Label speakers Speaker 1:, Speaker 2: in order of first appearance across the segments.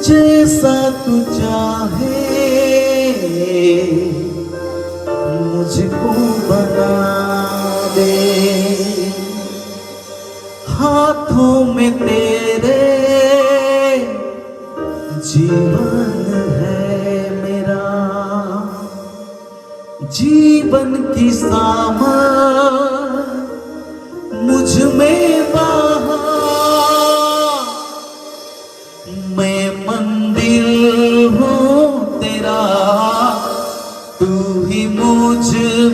Speaker 1: जैसा तू चाहे मुझको बना दे, हाथों में तेरे जीवन है मेरा, जीवन की सामत मुझ में बहा, मैं मंदिर हूँ तेरा, तू ही मुझ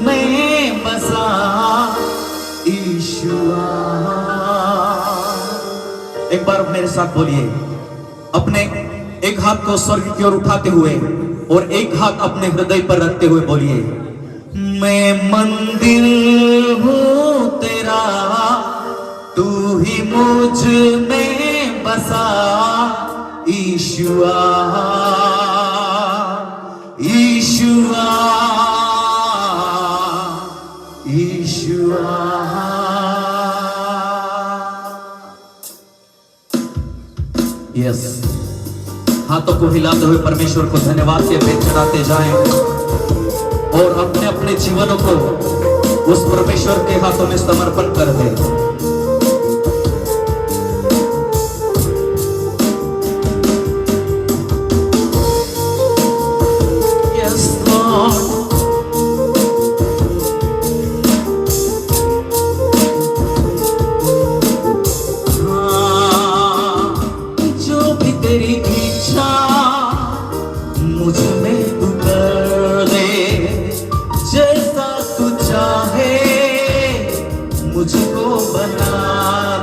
Speaker 1: में बसा ईश्वर। एक बार मेरे साथ बोलिए, अपने एक हाथ को स्वर्ग की ओर उठाते हुए और एक हाथ अपने हृदय पर रखते हुए बोलिए, मैं मंदिर हूँ तेरा, तू ही मुझ में बसा ईश्वर, ईश्वर, ईश्वर। यस, हाथों को हिलाते हुए परमेश्वर को धन्यवाद के भेंट चढ़ाते जाएं और अपने अपने जीवनों को उस परमेश्वर के हाथों में समर्पण कर दें। मुझ में तू कर दे, जैसा तू चाहे मुझको बना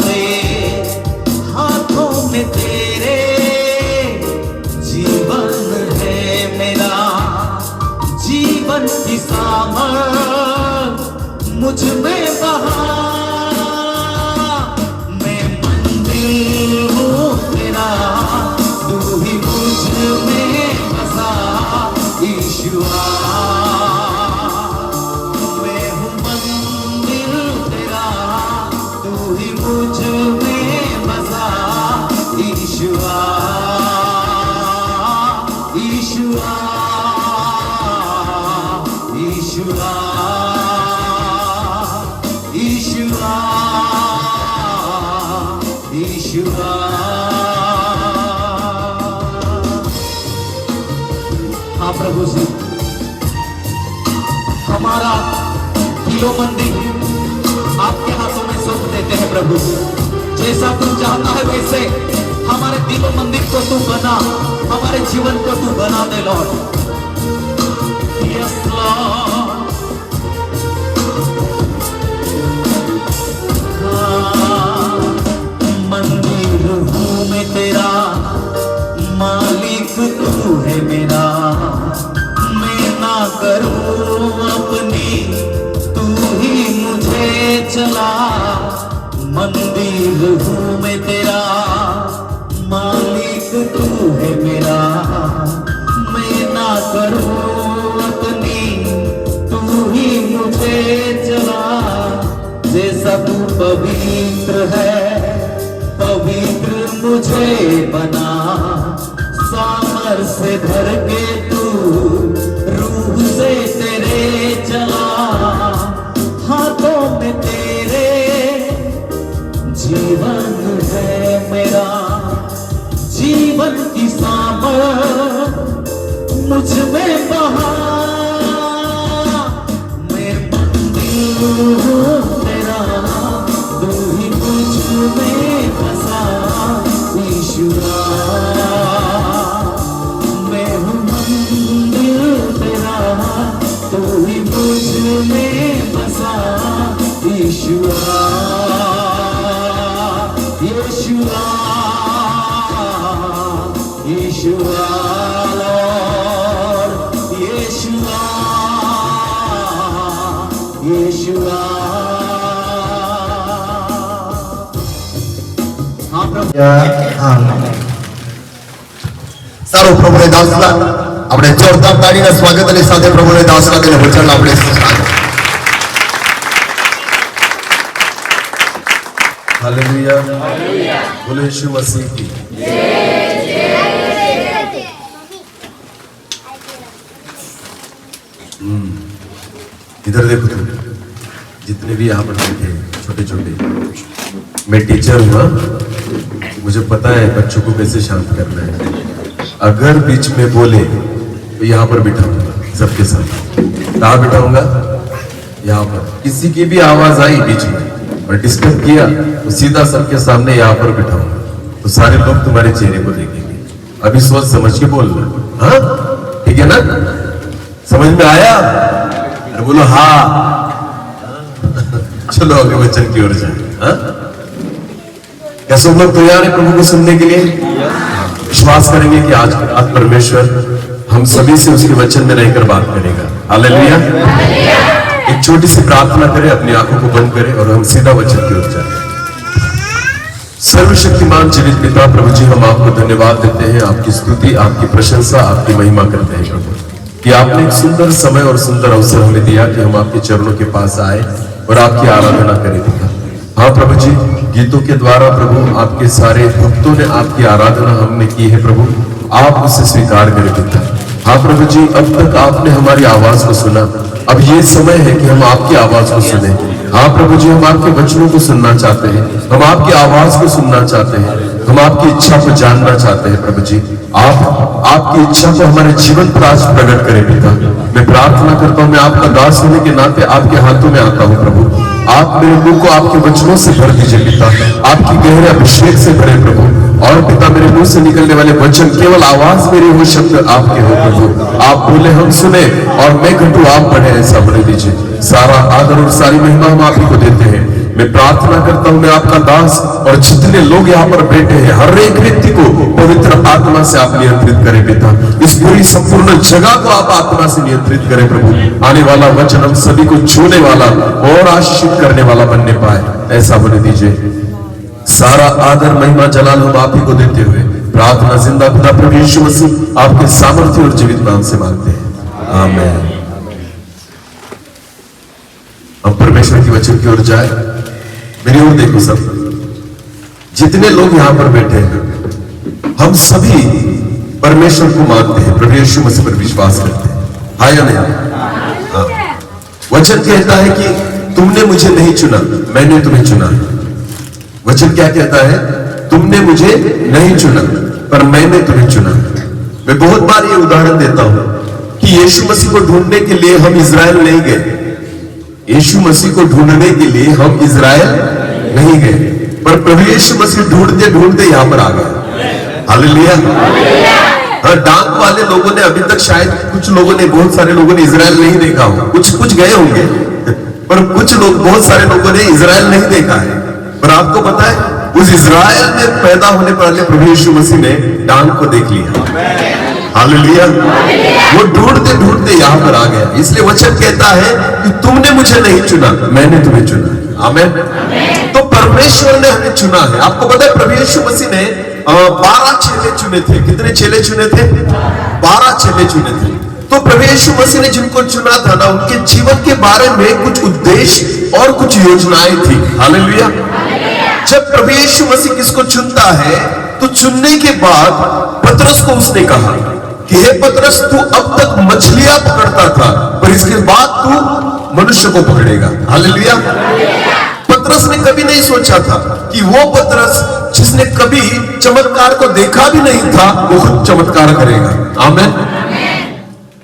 Speaker 1: दे, हाथों में तेरे जीवन है मेरा, जीवन की सामत मुझ में बहा, मैं मंदिर हूँ तेरा, तू ही मुझ में ईश्वर, मैं हूँ मंदिर तेरा, तू ही मुझ में बसा ईश्वर, ईश्वर, ईश्वर, ईश्वर, ईश्वर। हाँ प्रभु जी, हमारा दिलो मंदिर आपके हाथों में सौंप देते हैं प्रभु, जैसा तू चाहता है वैसे हमारे दिलो मंदिर को तू बना, हमारे जीवन को तू बना दे लॉर्ड। यस लॉर्ड, मंदिर हूँ मैं तेरा, मालिक तू है मेरा, मैं ना करूं अपनी, तू ही मुझे चला, मंदिर हूँ मैं तेरा, मालिक तू है मेरा, मैं ना करूं अपनी, तू ही मुझे चला, जैसा तू पवित्र है पवित्र मुझे बना, सामर से भर के तू रूह से तेरे चला, हाथों में तेरे जीवन है मेरा, जीवन की सामर मुझ में बहा, मैं मंदिर हूँ तेरा, तू ही मुझ में बसा ईश्वर, मैं हूँ मंदिर तेरा, तू ही मुझ में बसा ईश्वर, यीशुआ, यीशुआ लॉर्ड, यीशुआ, यीशुआ। हाँ प्रभु,
Speaker 2: સારું પ્રભુને દાસલા આપણે જોરદાર તાળીના સ્વાગત અને સાથે પ્રભુને દાસલા તેને વચન આપણે સ્વાગત।
Speaker 3: हालेलुया, बोले यीशु मसीह की। इधर देखो तुम, जितने भी यहाँ पर बैठे छोटे छोटे, मैं टीचर हूँ हाँ? मुझे पता है बच्चों को कैसे शांत करना है। अगर बीच में बोले तो यहाँ पर बिठाऊंगा सबके साथ। कहाँ बिठाऊंगा? यहाँ पर। किसी की भी आवाज आई बीच में और डिस्टर्ब किया तो सीधा सबके सामने यहाँ पर बिठाऊंगा, तो सारे लोग तुम्हारे चेहरे को देखेंगे। अभी सोच समझ के बोलना, हाँ ठीक है ना? समझ में आया? अरे बोलो हाँ। चलो आगे वचन की ओर जाए। हाँ? क्या सब लोग तैयार है प्रभु को सुनने के लिए? विश्वास करेंगे कि आज परमेश्वर हम सभी से उसके वचन में रहकर बात करेगा। हालेलुया। एक छोटी सी प्रार्थना करें, अपनी आंखों को बंद करें और हम सीधा वचन की ओर जाएं। सर्वशक्तिमान जीवित पिता प्रभु जी, हम आपको धन्यवाद देते हैं, आपकी स्तुति, आपकी प्रशंसा, आपकी महिमा करते हैं प्रभु कि आपने एक सुंदर समय और सुंदर अवसर हमें दिया कि हम आपके चरणों के पास आए और आपकी आराधना करें पिता। हाँ प्रभु जी, गीतों के द्वारा प्रभु आपके सारे भक्तों ने आपकी आराधना हमने की है प्रभु, आप उसे स्वीकार करें पिता। हाँ प्रभु जी, अब तक आपने हमारी आवाज को सुना, अब ये समय है कि हम आपकी आवाज को सुने। हाँ प्रभु जी, हम आपके वचनों को सुनना चाहते हैं, हम आपकी आवाज को सुनना चाहते हैं, हम आपकी इच्छा को जानना चाहते हैं प्रभु जी। आप आपकी इच्छा को हमारे जीवन पर आज प्रकट करें पिता। मैं प्रार्थना करता हूँ, मैं आपका दास होने के नाते आपके हाथों में आता हूँ प्रभु। आप मेरे मुंह को आपके वचनों से भर दीजिए पिता, आपकी गहरे अभिषेक से भरे प्रभु। और पिता, मेरे मुंह से निकलने वाले वचन केवल आवाज मेरी हो, शब्द आपके हो प्रभु। आप बोले हम सुने और मैं घटू आप बढ़े, ऐसा बढ़े दीजिए। सारा आदर और सारी महिमा हम आप ही को देते हैं। मैं प्रार्थना करता हूं, मैं आपका दास और जितने लोग यहाँ पर बैठे हैं, हर एक व्यक्ति को पवित्र आत्मा से आप नियंत्रित करें पिता। इस पूरी संपूर्ण जगह को आप आत्मा से नियंत्रित करें प्रभु। आने वाला वचन हम सभी को छूने वाला और आशीषित करने वाला बनने पाए, ऐसा बने दीजिए। सारा आदर महिमा जलाल हम आप ही को देते हुए प्रार्थना जिंदा पिता प्रभु यीशु मसीह आपके सामर्थ्य और जीवित नाम से मांगते हैं, आमीन। अब परमेश्वर की वचन की ओर जाए। मेरी ओर देखो सब, जितने लोग यहां पर बैठे हैं, हम सभी परमेश्वर को मानते हैं, प्रभु यीशु मसीह पर विश्वास करते हैं, हाँ या नहीं? हाँ। वचन कहता है कि तुमने मुझे नहीं चुना, मैंने तुम्हें चुना। वचन क्या कहता है? तुमने मुझे नहीं चुना पर मैंने तुम्हें चुना। मैं बहुत बार ये उदाहरण देता हूं कि यीशु मसीह को ढूंढने के लिए हम इजराइल नहीं गए। यीशु मसीह को ढूंढने के लिए हम इजराइल नहीं गए, पर प्रभु यीशु मसीह ढूंढते ढूंढते यहां पर आ गए। हालेलुया। डाक वाले लोगों ने अभी तक, शायद कुछ लोगों ने, बहुत सारे लोगों ने इजराइल नहीं देखा हो, कुछ गए होंगे, पर कुछ लोग, बहुत सारे लोगों ने इजराइल नहीं देखा है। पर आपको पता है, उस इजराइल में पैदा होने वाले प्रभु यीशु मसीह ने डांग को देख लिया। हालेलुया। वो ढूंढते ढूंढते यहां पर आ गया। इसलिए वचन कहता है कि तुमने मुझे नहीं चुना, मैंने तुम्हें चुना। आमीन। तो परमेश्वर ने हमें चुना है। आपको पता है प्रभु यीशु मसीह ने 12 चेले चुने थे। कितने चेले चुने थे? 12 चेले चुने थे। तो प्रभु यीशु मसीह ने जिनको चुना था ना, उनके जीवन के बारे में कुछ उद्देश्य और कुछ योजनाएं थी। हालेलुया। जब प्रभु यीशु मसीह किसको चुनता है, तो चुनने के बाद पतरस को उसने कहा कि हे पतरस, तू अब तक मछलियां पकड़ता था, पर इसके बाद तू मनुष्य को पकड़ेगा। हालेलुया। पतरस ने कभी नहीं सोचा था कि वो पतरस जिसने कभी चमत्कार को देखा भी नहीं था, वो खुद चमत्कार करेगा। आमीन।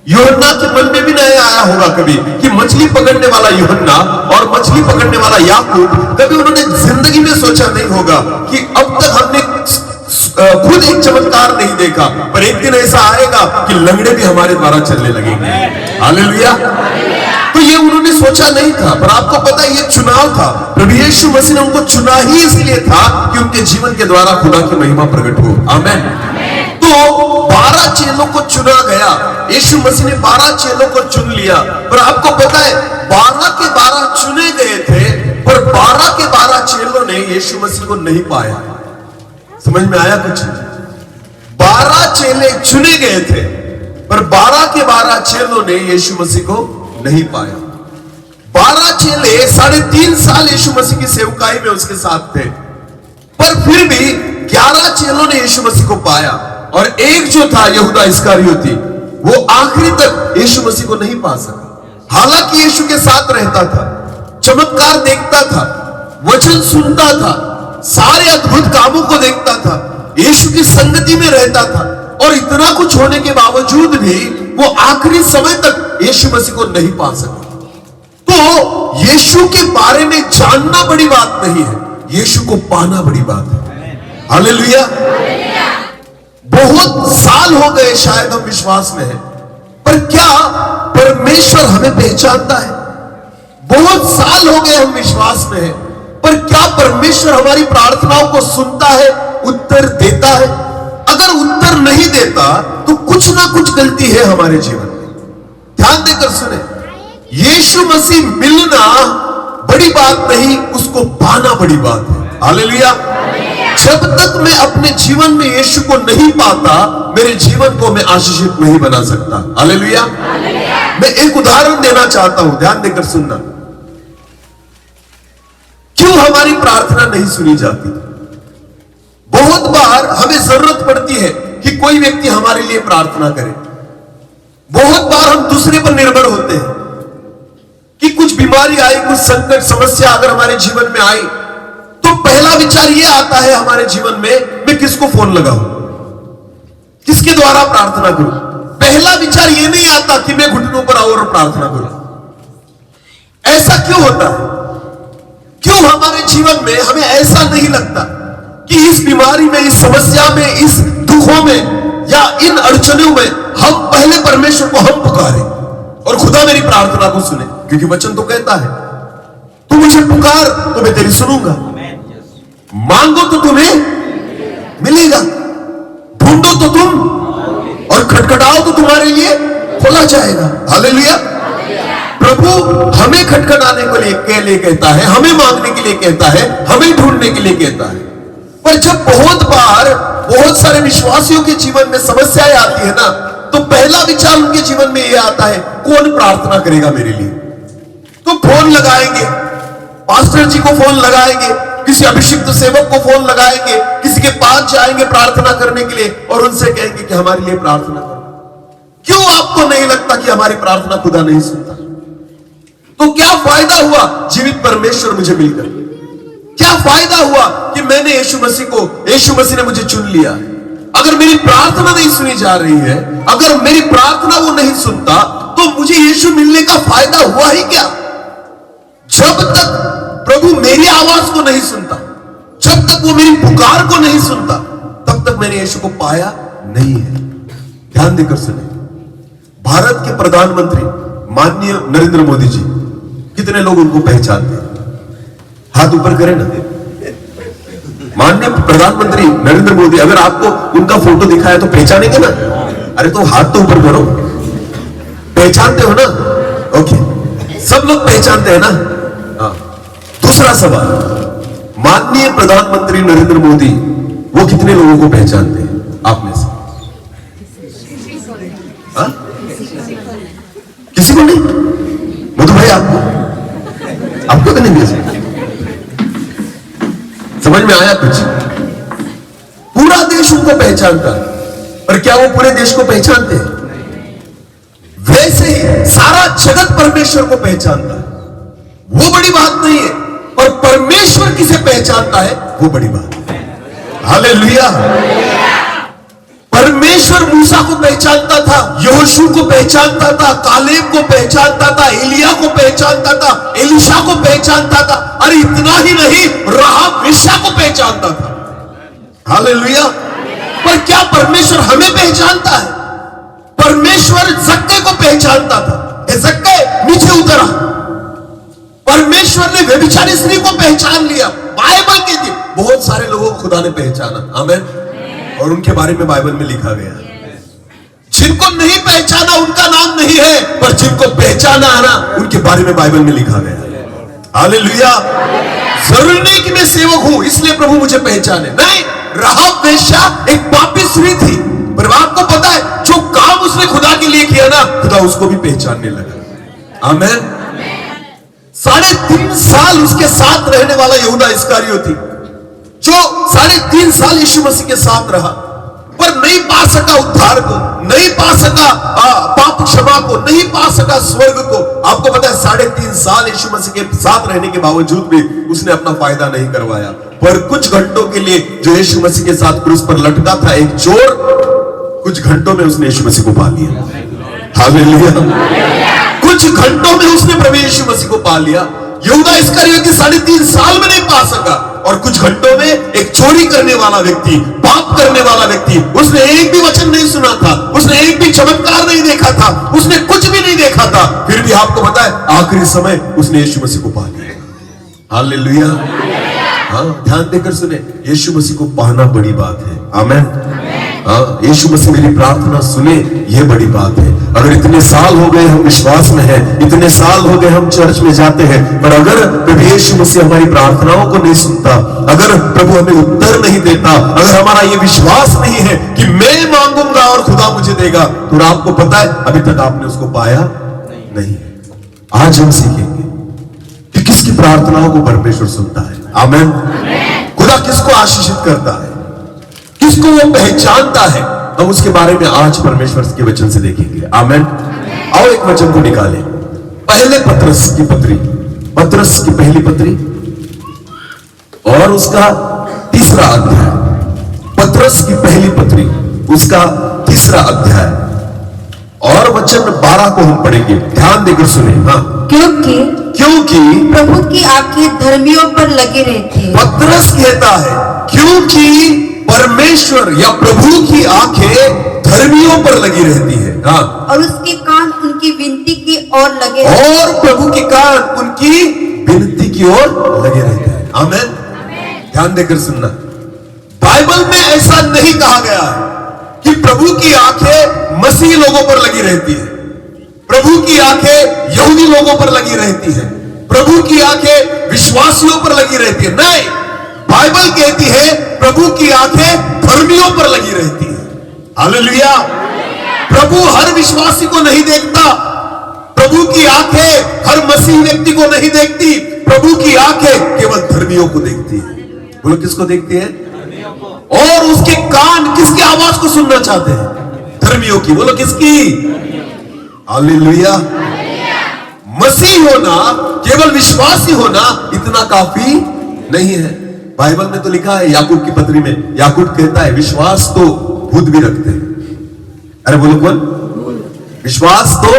Speaker 3: यूहन्ना के मन में भी नहीं आया होगा कभी कि मछली पकड़ने वाला यूहन्ना और मछली पकड़ने वाला याकूब, कभी उन्होंने जिंदगी में सोचा नहीं होगा कि अब तक हमने खुद एक चमत्कार नहीं देखा, पर एक दिन ऐसा आएगा कि लंगड़े भी हमारे द्वारा चलने लगेंगे। हालेलुया। तो ये उन्होंने सोचा नहीं था, पर आपको पता है ये चुनाव था। प्रभु यीशु मसीह ने उनको चुना ही इसलिए था कि उनके जीवन के द्वारा खुदा की महिमा प्रकट हो। आमीन। तो 12 चेलों को चुना गया। यीशु मसीह ने 12 चेलों को चुन लिया, पर आपको पता है 12 के 12 चुने गए थे, पर 12 के 12 चेलों ने यीशु मसीह को नहीं पाया। समझ में आया कुछ? 12 चेले चुने गए थे, पर 12 के 12 चेलों ने यीशु मसीह को नहीं पाया। 12 चेले 3.5 साल यीशु मसीह की सेवकाई में उसके साथ थे, पर फिर भी 11 चेलों ने यीशु मसीह को पाया और एक जो था यहूदा इस्करियोती, वो आखिरी तक यीशु मसीह को नहीं पा सका। हालांकि यीशु के साथ रहता था, चमत्कार देखता था, वचन सुनता था, सारे अद्भुत कामों को देखता था, यीशु की संगति में रहता था, और इतना कुछ होने के बावजूद भी वो आखिरी समय तक यीशु मसीह को नहीं पा सका। तो यीशु के बारे में जानना बड़ी बात नहीं है, यीशु को पाना बड़ी बात है। हालेलुया। बहुत साल हो गए शायद हम विश्वास में हैं, पर क्या परमेश्वर हमें पहचानता है? बहुत साल हो गए हम विश्वास में हैं, पर क्या परमेश्वर हमारी प्रार्थनाओं को सुनता है, उत्तर देता है? अगर उत्तर नहीं देता तो कुछ ना कुछ गलती है हमारे जीवन में। ध्यान देकर सुने, यीशु मसीह मिलना बड़ी बात नहीं, उसको पाना बड़ी बात है। हालेलुया। जब तक मैं अपने जीवन में यीशु को नहीं पाता, मेरे जीवन को मैं आशीषित नहीं बना सकता। हालेलुया। मैं एक उदाहरण देना चाहता हूं, ध्यान देकर सुनना। क्यों हमारी प्रार्थना नहीं सुनी जाती? बहुत बार हमें जरूरत पड़ती है कि कोई व्यक्ति हमारे लिए प्रार्थना करे। बहुत बार हम दूसरे पर निर्भर होते हैं कि कुछ बीमारी आई, कुछ संकट समस्या अगर हमारे जीवन में आई, तो पहला विचार यह आता है हमारे जीवन में, मैं किसको फोन लगाऊं, किसके द्वारा प्रार्थना करूं। पहला विचार यह नहीं आता कि मैं घुटनों पर आऊं और प्रार्थना करूं। ऐसा क्यों होता है? क्यों हमारे जीवन में हमें ऐसा नहीं लगता कि इस बीमारी में, इस समस्या में, इस दुखों में या इन अड़चनों में हम पहले परमेश्वर को हम पुकारें और खुदा मेरी प्रार्थना को सुने? क्योंकि वचन तो कहता है, तू मुझे पुकार तो मैं तेरी सुनूंगा, मांगो तो तुम्हें मिलेगा, ढूंढो तो तुम, और खटखटाओ तो तुम्हारे लिए खोला जाएगा। हालेलुया। प्रभु हमें खटखटाने के लिए कहता है, हमें मांगने के लिए कहता है, हमें ढूंढने के लिए कहता है। पर जब बहुत बार बहुत सारे विश्वासियों के जीवन में समस्याएं आती है ना, तो पहला विचार उनके जीवन में यह आता है, कौन प्रार्थना करेगा मेरे लिए? तो फोन लगाएंगे, पास्टर जी को फोन लगाएंगे, किसी अभिषिक्त सेवक को फोन लगाएंगे, किसी के पास जाएंगे प्रार्थना करने के लिए और उनसे कहेंगे कि हमारे लिए प्रार्थना करो। क्यों आपको नहीं लगता कि हमारी प्रार्थना खुदा नहीं सुनता? तो क्या फायदा हुआ जीवित परमेश्वर मुझे मिलकर? क्या फायदा हुआ कि मैंने यीशु मसीह ने मुझे चुन लिया? अगर मेरी प्रार्थना नहीं सुनी जा रही है, अगर मेरी प्रार्थना वो नहीं सुनता, तो मुझे यीशु मिलने का फायदा हुआ ही क्या? जब तक प्रभु मेरी आवाज को नहीं सुनता, जब तक वो मेरी पुकार को नहीं सुनता, तब तक मैंने यीशु को पाया नहीं है। ध्यान देकर सुने, भारत के प्रधानमंत्री माननीय नरेंद्र मोदी जी, कितने लोग उनको पहचानते हैं? हाथ ऊपर करें ना। माननीय प्रधानमंत्री नरेंद्र मोदी, अगर आपको उनका फोटो दिखाया तो पहचानेंगे ना? अरे तो हाथ तो ऊपर करो, पहचानते हो ना? ओके, सब लोग पहचानते हैं ना? हाँ। दूसरा सवाल, माननीय प्रधानमंत्री नरेंद्र मोदी वो कितने लोगों को पहचानते हैं आप में से? हाँ? किसी को नहीं? मधु भाई आपको तो नहीं मिले? समझ में आया कुछ? पूरा देश उनको पहचानता, पर क्या वो पूरे देश को पहचानते हैं? वैसे ही सारा जगत परमेश्वर को पहचानता है, वो बड़ी बात नहीं है, और परमेश्वर किसे पहचानता है वो बड़ी बात है। हालेलुया। परमेश्वर मूसा को पहचानता था, यहोशू को पहचानता था, कालेब को पहचानता था, एलिया को पहचानता था, एलीशा को पहचानता था, अरे इतना ही नहीं, राहाब वेश्या को पहचानता था। हालेलुया। पर क्या परमेश्वर हमें पहचानता है? परमेश्वर जक्के को पहचानता था, जक्के नीचे उतरा। परमेश्वर ने व्यभिचारी स्त्री को पहचान लिया। बाइबल के दिन बहुत सारे लोगों को खुदा ने पहचाना, आमीन, और उनके बारे में बाइबल में लिखा गया। जिनको नहीं पहचाना उनका नाम नहीं है, पर जिनको पहचाना है ना, उनके बारे में बाइबल में लिखा गया। हालेलुया। जरूरी नहीं कि मैं सेवक हूं इसलिए प्रभु मुझे पहचाने, नहीं। राहाब वेश्या एक पापी स्त्री थी, पर आपको पता है जो काम उसने खुदा के लिए किया ना, खुदा उसको भी पहचानने लगा। आमीन। 3.5 साल उसके साथ रहने वाला यहूदा इस्करियोती, जो साल यीशु मसीह के साथ रहा, पर नहीं पा सका उद्धार को, नहीं पा सका पाप क्षमा को, नहीं पा सका स्वर्ग को। आपको पता है 3.5 साल यीशु मसीह के साथ रहने के बावजूद भी उसने अपना फायदा नहीं करवाया। पर कुछ घंटों के लिए जो यीशु मसीह के साथ क्रूस पर लटका था एक चोर, कुछ घंटों में उसने यीशु मसीह को पा लिया। हालेलुया। कुछ घंटों में उसने प्रभु यीशु मसीह को पा लिया। यहूदा इस्करियोती 3.5 साल में नहीं पा सका, और कुछ घंटों में एक चोरी करने वाला व्यक्ति, पाप करने वाला व्यक्ति, उसने एक भी वचन नहीं सुना था, उसने एक भी चमत्कार नहीं देखा था, उसने कुछ भी नहीं देखा था, फिर भी आपको पता है आखिरी समय उसने यीशु मसीह को पा लिया। हालेलुया। हाँ, ध्यान देकर सुने, यीशु मसीह को पाना बड़ी बात है। आमीन। हाँ, यीशु मसीह मेरी प्रार्थना सुने, यह बड़ी बात है। अगर इतने साल हो गए हम विश्वास में हैं, इतने साल हो गए हम चर्च में जाते हैं, पर अगर प्रभु यीशु मसीह हमारी प्रार्थनाओं को नहीं सुनता, अगर प्रभु हमें उत्तर नहीं देता, अगर हमारा ये विश्वास नहीं है कि मैं मांगूंगा और खुदा मुझे देगा, तो आपको पता है अभी तक आपने उसको पाया नहीं। आज हम सीखेंगे कि किसकी प्रार्थनाओं को परमेश्वर सुनता है। आमीन। खुदा किसको आशीषित करता है, किसको वो पहचानता है, हम उसके बारे में आज परमेश्वर के वचन से देखेंगे। आमीन। आओ एक वचन को निकालें। पहले पत्रस की पत्री, पत्रस की पहली पत्री और उसका 3रा अध्याय, पत्रस की पहली पत्री उसका 3रा अध्याय और वचन 12 को हम पढ़ेंगे। ध्यान देकर सुने। हाँ, क्योंकि
Speaker 4: प्रभु की आंखें धर्मियों पर लगी रहती है।
Speaker 3: पत्रस कहता है क्योंकि परमेश्वर या प्रभु की आंखें धर्मियों पर लगी रहती है। हाँ,
Speaker 4: और उसके कान उनकी विनती की ओर लगे रहते हैं।
Speaker 3: और प्रभु के कान उनकी विनती की ओर लगे रहते हैं। आमीन। ध्यान देकर सुनना, बाइबल में ऐसा नहीं कहा गया है कि प्रभु की आंखें मसीही लोगों पर लगी रहती है, प्रभु की आंखें यहूदी लोगों पर लगी रहती है, प्रभु की आंखें विश्वासियों पर लगी रहती है। नहीं, बाइबल कहती है प्रभु की आंखें धर्मियों पर लगी रहती है। हालेलुया। प्रभु हर विश्वासी को नहीं देखता, प्रभु की आंखें हर मसीही व्यक्ति को नहीं देखती, प्रभु की आंखें केवल धर्मियों को देखती है। बोलो किसको देखती है? और उसके कान किसकी आवाज को सुनना चाहते हैं? धर्मियों की। बोलो किसकी? हालेलुया। मसीह होना, केवल विश्वासी होना इतना काफी नहीं है। बाइबल में तो लिखा है याकूब की पत्री में, याकूब कहता है विश्वास तो भूत भी रखते हैं। अरे बोलो कौन? विश्वास तो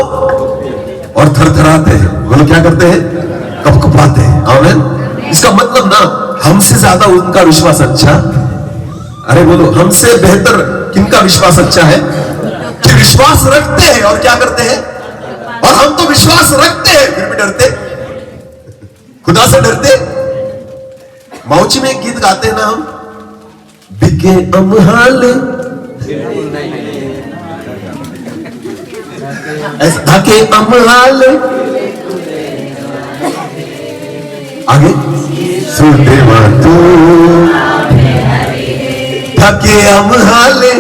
Speaker 3: और थरथराते हैं। बोलो क्या करते हैं? कपकपाते हैं। आमीन। इसका मतलब ना हमसे ज्यादा उनका विश्वास अच्छा, अरे बोलो हमसे बेहतर किनका विश्वास अच्छा है? कि विश्वास रखते हैं और क्या करते हैं? और हम तो विश्वास रखते हैं फिर भी डरते, खुदा से डरते। मौची में एक गीत गाते हैं ना हम, बिके अमहाले ऐसा धाके अमहाले, आगे सुन देवा तू धाके अमहाले,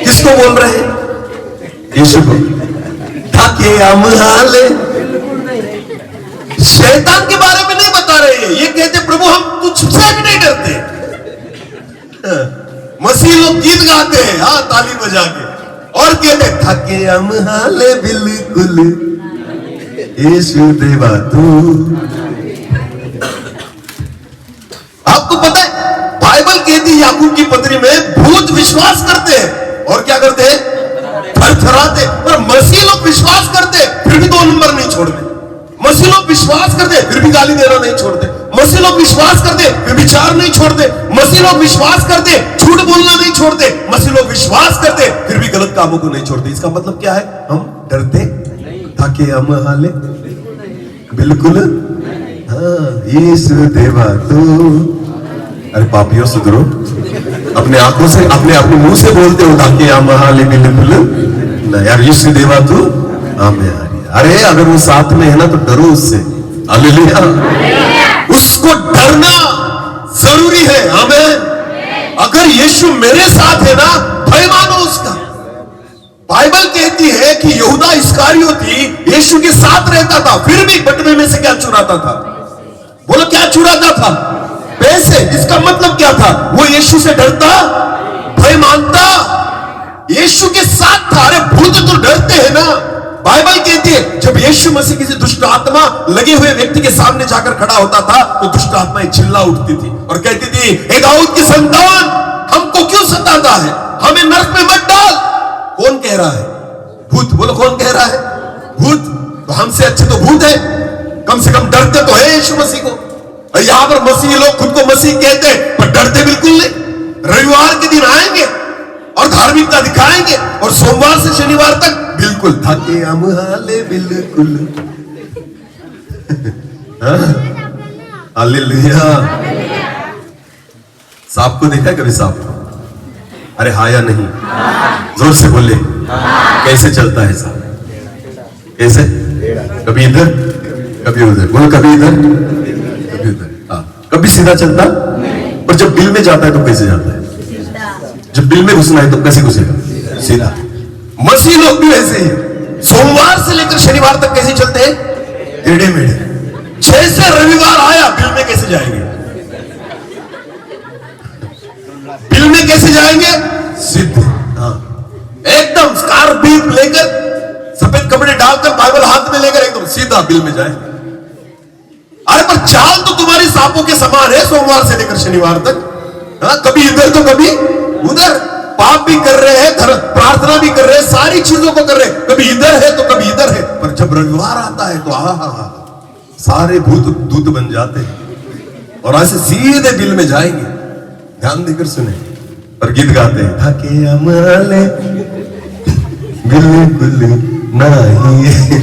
Speaker 3: किसको बोल रहे हैं? यीशु को। धाके अमहाले, शैतान के बारे में नहीं बता रहे हैं। ये कहते प्रभु हम तुझसे भी नहीं डरते। मसीह लोग गीत गाते हैं, हाँ ताली बजा के, और कहते थके हम हाले बिल्कुल यीशु देवा तू। आपको पता है बाइबल कहती है याकूब की पत्री में भूत विश्वास करते हैं और क्या करते हैं? थरथराते। पर मसीह लोग विश्वास करते फिर भी 2 नंबर नहीं छोड़ते। मसीह लोग विश्वास करते फिर भी गाली देना नहीं छोड़ते। मसीह लोग विश्वास करते फिर विचार नहीं छोड़ते। मसीह लोग विश्वास करते झूठ बोलना नहीं छोड़ते। मसीह लोग विश्वास करते फिर भी गलत कामों को नहीं छोड़ते। इसका मतलब क्या है? हम डरते ताकि हम हाले बिल्कुल। हाँ, यीशु देवा तू। अरे पापियों सुधरो, अपने आंखों से अपने मुंह से बोलते हो ताकि हम हाले बिल्कुल ना यार। यीशु देवा तू आमीन। अरे अगर वो साथ में है ना तो डरो उससे। हालेलुया। उसको डरना जरूरी है। आमीन। अगर यीशु मेरे साथ है ना, भय मानो उसका। बाइबल कहती है कि यहूदा इस्करियोती यीशु के साथ रहता था, फिर भी बटुए में से क्या चुराता था? बोलो क्या चुराता था? पैसे, इसका मतलब क्या था? वो यीशु से डरता, भय मानता, यीशु के साथ था। अरे भूत तो डरते हैं ना। बाइबल कहती है जब यीशु मसीह किसी दुष्ट आत्मा लगे हुए व्यक्ति के सामने जाकर खड़ा होता था तो दुष्ट आत्माएं चिल्ला उठती थी और कहती थी, ए दाऊद की संतान, हमको क्यों सताता है? हमें नरक में मत डाल। कौन कह रहा है? भूत। बोलो कौन कह रहा है? भूत। तो हमसे अच्छे तो भूत है, कम से कम डरते तो है यीशु मसीह को। और यहां पर मसीह लोग खुद को मसीह कहते हैं पर डरते बिल्कुल नहीं। रविवार के दिन आएंगे और धार्मिकता दिखाएंगे और सोमवार से शनिवार तक बिल्कुल थके हम हाले बिल्कुल। हालेलुया। सांप को देखा है कभी? सांप? अरे हाँ या नहीं? जोर से बोले। कैसे चलता है सांप? कैसे? कभी इधर कभी उधर। बोलो कभी इधर कभी उधर। हाँ, कभी सीधा चलता, पर जब बिल में जाता है तो कैसे जाता है? जब बिल में घुसना है तो कैसे घुसेगा? सीधा। मसीह लोग भी ऐसे ही सोमवार से लेकर शनिवार तक कैसे चलते हैं? टेढ़े मेढ़े। जैसे रविवार आया बिल में कैसे जाएंगे? बिल में कैसे जाएंगे? सीधे। हाँ, एकदम स्कार्फ लेकर, सफेद कपड़े डालकर, बाइबल हाथ में लेकर एकदम सीधा बिल में जाए। अरे पर चाल तो तुम्हारी सांपों के समान है सोमवार से लेकर शनिवार तक। हाँ, कभी इधर तो कभी उधर। पाप भी कर रहे हैं, प्रार्थना भी कर रहे हैं, सारी चीजों को कर रहे हैं। कभी इधर है तो कभी इधर है। पर जब रविवार आता है तो सारे भूत दूत बन जाते हैं और ऐसे सीधे बिल में जाएंगे। ध्यान देकर सुने। और गीत गाते हैं, थके अमले बिल्कुल नहीं।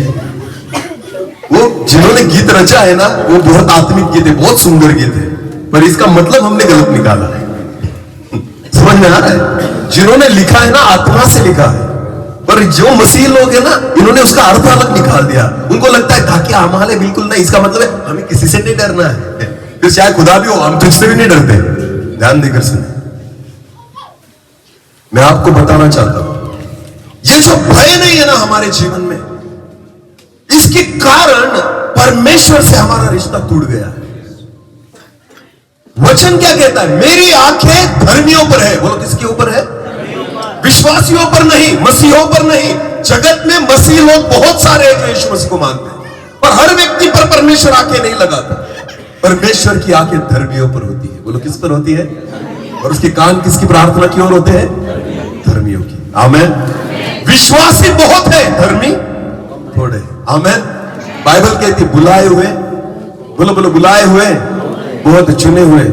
Speaker 3: वो जिन्होंने गीत रचा है ना, वो बहुत आत्मिक गीत है, बहुत सुंदर गीत है, पर इसका मतलब हमने गलत निकाला है। समझ में आ रहा है? जिन्होंने लिखा है ना, आत्मा से लिखा है, पर जो मसीह लोग है ना, इन्होंने उसका अर्थ अलग निकाल दिया। उनको लगता है ताकि हमारे बिल्कुल नहीं, इसका मतलब है हमें किसी से नहीं डरना है। फिर चाहे खुदा भी हो, हम तुझसे भी नहीं डरते। ध्यान देकर सुने। मैं आपको बताना चाहता हूं, ये जो भय नहीं है ना हमारे जीवन में, इसके कारण परमेश्वर से हमारा रिश्ता टूट गया है। वचन क्या कहता है? मेरी आंखें धर्मियों पर है। बोलो किसके ऊपर है? विश्वासियों पर नहीं, मसीहों पर नहीं। जगत में मसीह लोग बहुत सारे हैं जो यीशु मसीह को मानते हैं, पर हर व्यक्ति पर परमेश्वर आंखें नहीं लगाता। परमेश्वर की आंखें धर्मियों पर होती है। बोलो किस पर होती है? और उसके कान किसकी प्रार्थना की ओर होते हैं? धर्मियों की। आमेन। विश्वासी बहुत है, धर्मी थोड़े। आमेन। बाइबल कहती बुलाए हुए, बोलो बोलो, बुलाए हुए बहुत, चुने हुए,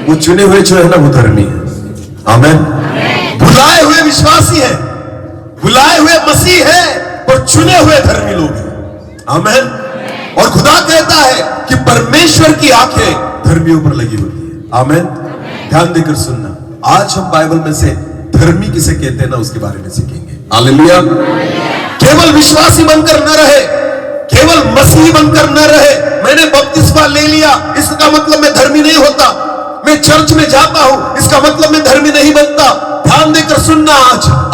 Speaker 3: वो चुने हुए जो है ना वो धर्मी है। आमेन। बुलाए हुए विश्वासी है, बुलाए हुए मसीह है, और चुने हुए धर्मी लोग हैं। आमेन। और खुदा कहता है कि परमेश्वर की आंखें धर्मियों पर लगी होती है। आमेन। ध्यान देकर सुनना। आज हम बाइबल में से धर्मी किसे कहते हैं ना, उसके बारे में सीखेंगे। हालेलुया। केवल विश्वासी बनकर न रहे, केवल मसीह बनकर न रहे। मैंने बपतिस्मा ले लिया इसका मतलब मैं धर्मी नहीं होता। मैं चर्च में जाता हूं इसका मतलब मैं धर्मी नहीं बनता। ध्यान देकर सुनना।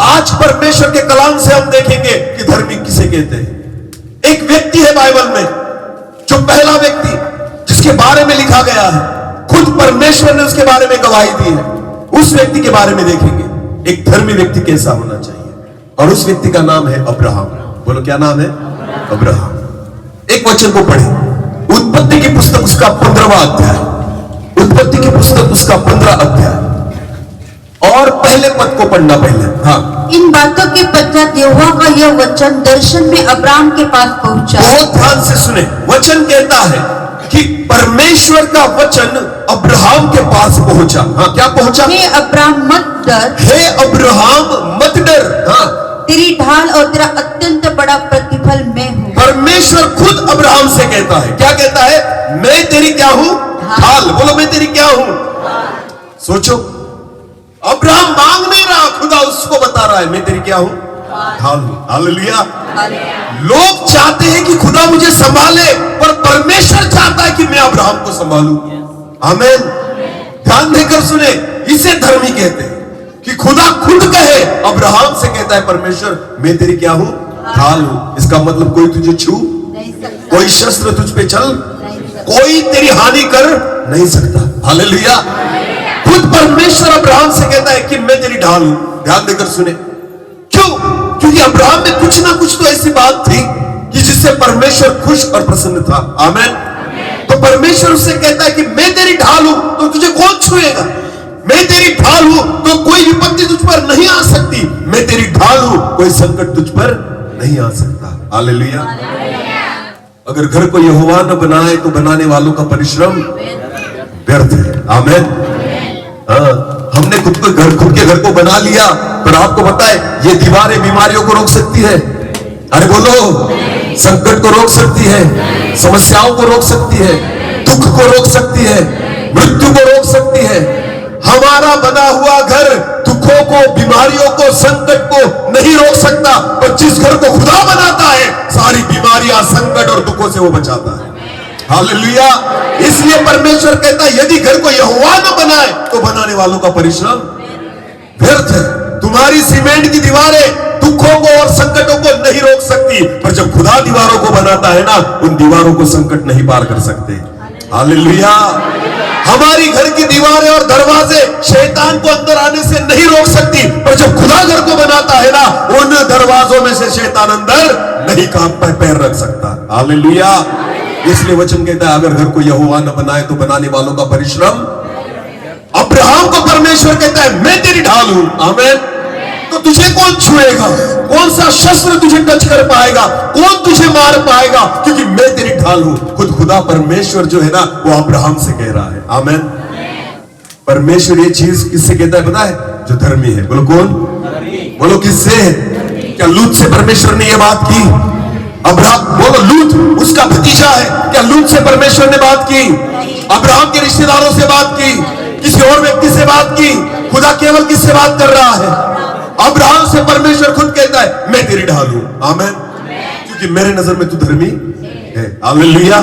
Speaker 3: आज परमेश्वर के कलाम से हम देखेंगे कि धर्मी किसे कहते हैं। एक व्यक्ति है बाइबल में, जो पहला व्यक्ति जिसके बारे में लिखा गया है, खुद परमेश्वर ने उसके बारे में गवाही दी है। उस व्यक्ति के बारे में देखेंगे एक धर्मी व्यक्ति कैसा होना चाहिए, और उस व्यक्ति का नाम है अब्राहम। बोलो क्या नाम है? अब्राहम। एक वचन को पढ़े, उत्पत्ति की पुस्तक उसका 15वां अध्याय, उत्पत्ति की पुस्तक उसका 15 अध्याय और पहले पद को पढ़ना पहले। हाँ,
Speaker 4: इन बातों के पश्चात यहोवा का यह वचन दर्शन में अब्राहम के पास पहुंचा।
Speaker 3: बहुत ध्यान से सुने। वचन कहता है कि परमेश्वर का वचन अब्राहम के पास पहुंचा। हाँ, क्या पहुंचा?
Speaker 4: हे अब्राहम मत डर,
Speaker 3: हे अब्राहम मत डर। हाँ,
Speaker 4: तेरी ढाल और तेरा अत्यंत बड़ा प्रतिफल मैं हूँ।
Speaker 3: परमेश्वर खुद अब्राहम से कहता है, क्या कहता है? मैं तेरी क्या हूं? ढाल। बोलो मैं तेरी क्या हूं? सोचो, अब्राहम मांग नहीं रहा, खुदा उसको बता रहा है मैं तेरी क्या हूं? ढाल हूं। हालेलुया। लोग चाहते हैं कि खुदा मुझे संभाले, पर परमेश्वर चाहता है कि मैं अब्राहम को संभालूं। आमीन। ध्यान देकर सुने। इसे धर्मी कहते हैं कि खुदा खुद कहे, अब्राहम से कहता है परमेश्वर मैं तेरी क्या हूं? ढाल हूं। इसका मतलब कोई तुझे छू नहीं सकता, कोई शस्त्र तुझ पे चल, कोई तेरी हानि कर नहीं सकता। हालेलुया। खुद परमेश्वर अब्राहम से कहता है कि मैं तेरी ढाल हूं। ध्यान देकर सुने, क्यों? क्योंकि अब्राहम में कुछ ना कुछ तो ऐसी बात थी कि जिससे परमेश्वर खुश और प्रसन्न था। आमीन। तो परमेश्वर उससे कहता है कि मैं तेरी ढाल हूं तो तुझे कौन छुएगा, मैं तेरी ढाल हूं तो कोई विपत्ति तुझ पर नहीं आ सकती, मैं तेरी ढाल हूं कोई संकट तुझ पर नहीं आ सकता। हालेलुया। अगर घर को यहोवा न बनाए तो बनाने वालों का परिश्रम व्यर्थ है। आमीन। हाँ, हमने खुद के घर को बना लिया, पर आपको पता है ये दीवारें बीमारियों को रोक सकती है। अरे बोलो, संकट को रोक सकती है, समस्याओं को रोक सकती है, दुख को रोक सकती है, मृत्यु को रोक सकती है। हमारा बना हुआ घर दुखों को, बीमारियों को, संकट को नहीं रोक सकता, पर जिस घर को खुदा बनाता है सारी बीमारियां, संकट और दुखों से वो बचाता है। हालेलुया। इसलिए परमेश्वर कहता है यदि घर को यहोवा न बनाए तो बनाने वालों का परिश्रम व्यर्थ है। तुम्हारी सीमेंट की दीवारें दुखों को और संकटों को नहीं रोक सकती, पर जब खुदा दीवारों को बनाता है ना, उन दीवारों को संकट नहीं पार कर सकते। हालेलुया। हमारी घर की दीवारें और दरवाजे शैतान को अंदर आने से नहीं रोक सकती, पर जब खुदा घर को बनाता है ना, उन दरवाजों में से शैतान अंदर नहीं पैर रख सकता। हालेलुया। इसलिए वचन कहता है अगर घर को यहोवा न बनाए तो बनाने वालों का परिश्रम। अब्राहम को परमेश्वर कहता है मैं तेरी ढाल हूं। आमीन। तो तुझे कौन छुएगा, कौन सा शस्त्र तुझे टच कर पाएगा, कौन तुझे मार पाएगा, क्योंकि मैं तेरी ढाल हूं। खुद खुदा परमेश्वर जो है ना, वो अब्राहम से कह रहा है। आमीन। परमेश्वर ये चीज किससे कहता है पता है? जो धर्मी है। बोलो कौन? बोलो किससे? क्या लूत से परमेश्वर ने यह बात की? अब्राहम, बोलो लूत उसका भतीजा है, क्या लूत से परमेश्वर ने बात की? अब्राहम के रिश्तेदारों से बात की? किसी और व्यक्ति से बात की? खुदा केवल किससे बात कर रहा है? अब्राहम से परमेश्वर खुद कहता है मैं तेरी ढाल हूं। आमीन। क्योंकि मेरे नजर में तू धर्मी है। हालेलुया।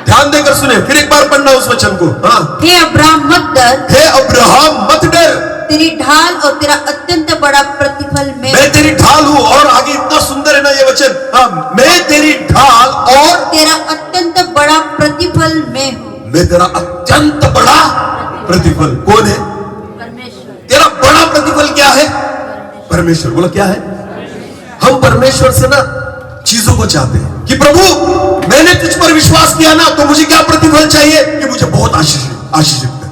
Speaker 3: ध्यान देकर सुने, फिर एक बार पढ़ना उस वचन को। हाँ,
Speaker 4: हे अब्राहम मत डर,
Speaker 3: हे अब्राहम मत डर,
Speaker 4: तेरी ढाल और तेरा अत्यंत बड़ा प्रतिफल
Speaker 3: मैं तेरी ढाल हूं। और आगे इतना सुंदर है ना ये वचन। हाँ, मैं तेरी ढाल और
Speaker 4: तेरा अत्यंत बड़ा प्रतिफल मैं हूँ।
Speaker 3: मैं तेरा अत्यंत बड़ा प्रतिफल। कौन है?
Speaker 4: परमेश्वर।
Speaker 3: तेरा बड़ा प्रतिफल क्या है? परमेश्वर। बोला क्या है? हम परमेश्वर से ना चीजों को चाहते हैं कि प्रभु मैंने तुझ पर विश्वास किया ना, तो मुझे क्या प्रतिफल चाहिए? कि मुझे बहुत आशीषित कर,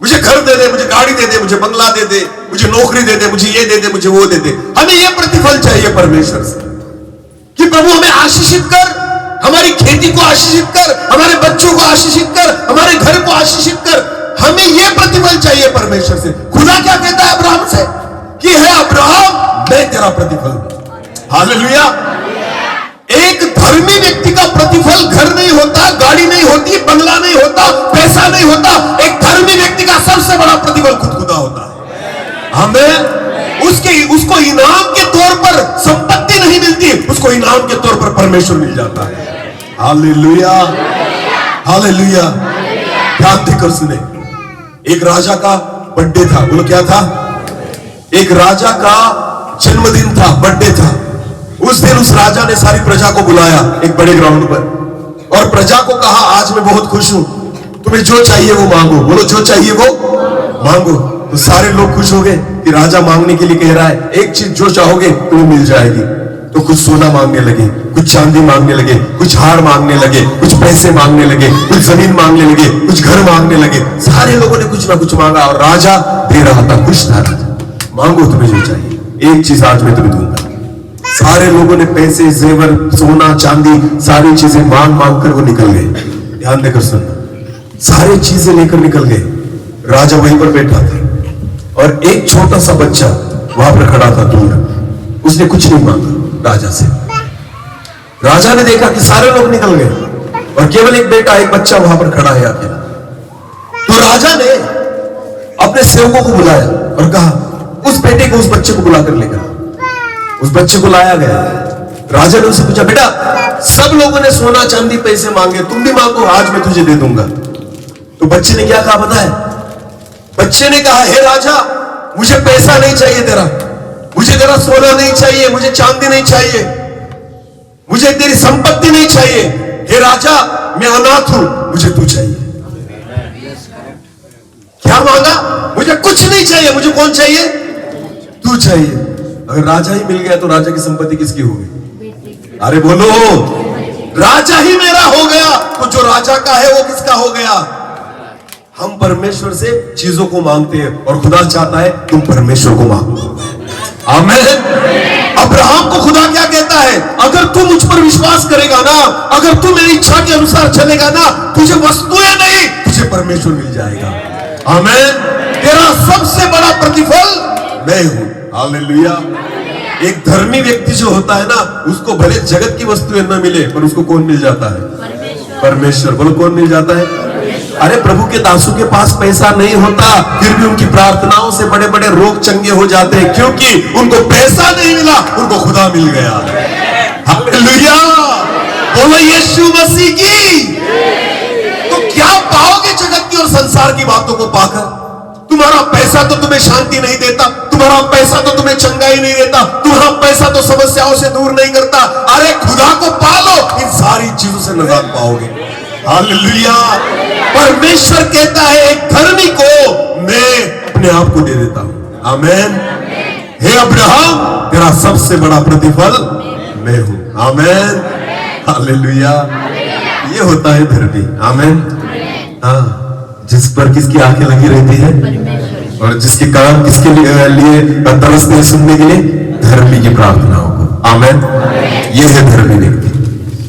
Speaker 3: मुझे घर दे दे, मुझे गाड़ी दे दे, मुझे बंगला दे दे, मुझे नौकरी दे दे, मुझे ये दे दे, मुझे वो दे दे। हमें ये प्रतिफल चाहिए परमेश्वर से कि प्रभु हमें आशीषित कर, हमारी खेती को आशीषित कर, हमारे बच्चों को आशीषित कर, हमारे घर को आशीषित कर। हमें ये प्रतिफल चाहिए परमेश्वर से। खुदा क्या कहता है अब्राहम से कि हे अब्राहम मैं तेरा प्रतिफल हूं। हालेलुया। एक धर्मी व्यक्ति का प्रतिफल घर नहीं होता, गाड़ी नहीं होती, बंगला नहीं होता, पैसा नहीं होता। एक धर्मी व्यक्ति का सबसे बड़ा प्रतिफल खुद खुदा होता है। हमें उसको इनाम के तौर पर संपत्ति नहीं मिलती, उसको इनाम के तौर पर परमेश्वर मिल जाता है। हालेलुया। हालेलुया। ध्यान देकर सुने, एक राजा का बर्थडे था। बोलो क्या था? एक राजा का जन्मदिन था, बर्थडे था। उस दिन उस राजा ने सारी प्रजा को बुलाया एक बड़े ग्राउंड पर और प्रजा को कहा आज मैं बहुत खुश हूं, तुम्हें जो चाहिए वो मांगो। बोलो जो चाहिए वो मांगो। तो सारे लोग खुश हो गए कि राजा मांगने के लिए कह रहा है, एक चीज जो चाहोगे तुम्हें मिल जाएगी। तो कुछ सोना मांगने लगे, कुछ चांदी मांगने लगे, कुछ हार मांगने लगे, कुछ पैसे मांगने लगे, कुछ जमीन मांगने लगे, कुछ घर मांगने लगे। सारे लोगों ने कुछ ना कुछ मांगा और राजा दे रहा था, खुश था राजा। मांगो तुम्हें जो चाहिए, एक चीज आज मैं तुम्हें दूंगा। सारे लोगों ने पैसे, जेवर, सोना, चांदी, सारी चीजें मांग मांग कर वो निकल गए। ध्यान देकर सुनना, सारी चीजें लेकर निकल गए। राजा वहीं पर बैठा था और एक छोटा सा बच्चा वहां पर खड़ा था दूर। उसने कुछ नहीं मांगा राजा से। राजा ने देखा कि सारे लोग निकल गए और केवल एक बेटा, एक बच्चा वहां पर खड़ा है अकेला। तो राजा ने अपने सेवकों को बुलाया और कहा उस बेटे को, उस बच्चे को बुलाकर लेकर। उस बच्चे को लाया गया। राजा ने उससे पूछा, बेटा सब लोगों ने सोना चांदी पैसे मांगे, तुम भी मांगो, आज मैं तुझे दे दूंगा। तो बच्चे ने क्या कहा पता है? बच्चे ने कहा, हे राजा मुझे पैसा नहीं चाहिए तेरा, मुझे तेरा सोना नहीं चाहिए, मुझे चांदी नहीं चाहिए, मुझे तेरी संपत्ति नहीं चाहिए। हे राजा मैं अनाथ हूं, मुझे तू चाहिए। मांगा? मुझे कुछ नहीं चाहिए, मुझे कौन चाहिए? तू चाहिए। अगर राजा ही मिल गया तो राजा की संपत्ति किसकी होगी? अरे बोलो, राजा ही मेरा हो गया तो जो राजा का है वो किसका हो गया? हम परमेश्वर से चीजों को मांगते हैं और खुदा चाहता है तुम परमेश्वर को मांगो। आमीन। अब्राहम को खुदा क्या कहता है? अगर तू मुझ पर विश्वास करेगा ना, अगर तू मेरी इच्छा के अनुसार चलेगा ना, तुझे वस्तुएं नहीं, तुझे परमेश्वर मिल जाएगा। आमीन। तेरा सबसे बड़ा प्रतिफल मैं हूं। हालेलुया। एक धर्मी व्यक्ति जो होता है ना, उसको भले जगत की वस्तुएं न मिले, पर उसको कौन मिल जाता है? परमेश्वर। बोलो, कौन मिल जाता है? अरे प्रभु के दासों के पास पैसा नहीं होता, फिर भी उनकी प्रार्थनाओं से बड़े बड़े रोग चंगे हो जाते हैं, क्योंकि उनको पैसा नहीं मिला, उनको खुदा मिल गया। हालेलुया। बोलो यीशु मसीह की। तो क्या पाओगे जगत की और संसार की बातों को पाकर? तुम्हारा पैसा तो तुम्हें शांति नहीं देता, तुम्हारा पैसा तो तुम्हें चंगाई नहीं देता, तुम्हारा पैसा तो समस्याओं से दूर नहीं करता। अरे खुदा को पालो, इन सारी चीजों से निजात पाओगे। हालेलुया। परमेश्वर कहता है एक धर्मी को मैं अपने आप को दे देता हूं। आमीन। हे अब्राहम, तेरा सबसे बड़ा प्रतिफल मैं हूं। आमीन। हालेलुया। ये होता है धर्मी। आमीन। हाँ, जिस पर किसकी आंखें लगी रहती है और जिसके कान किसके लिए तरसते हैं सुनने के लिए? धर्मी की प्रार्थनाओं को। आमीन। ये है धर्मी व्यक्ति।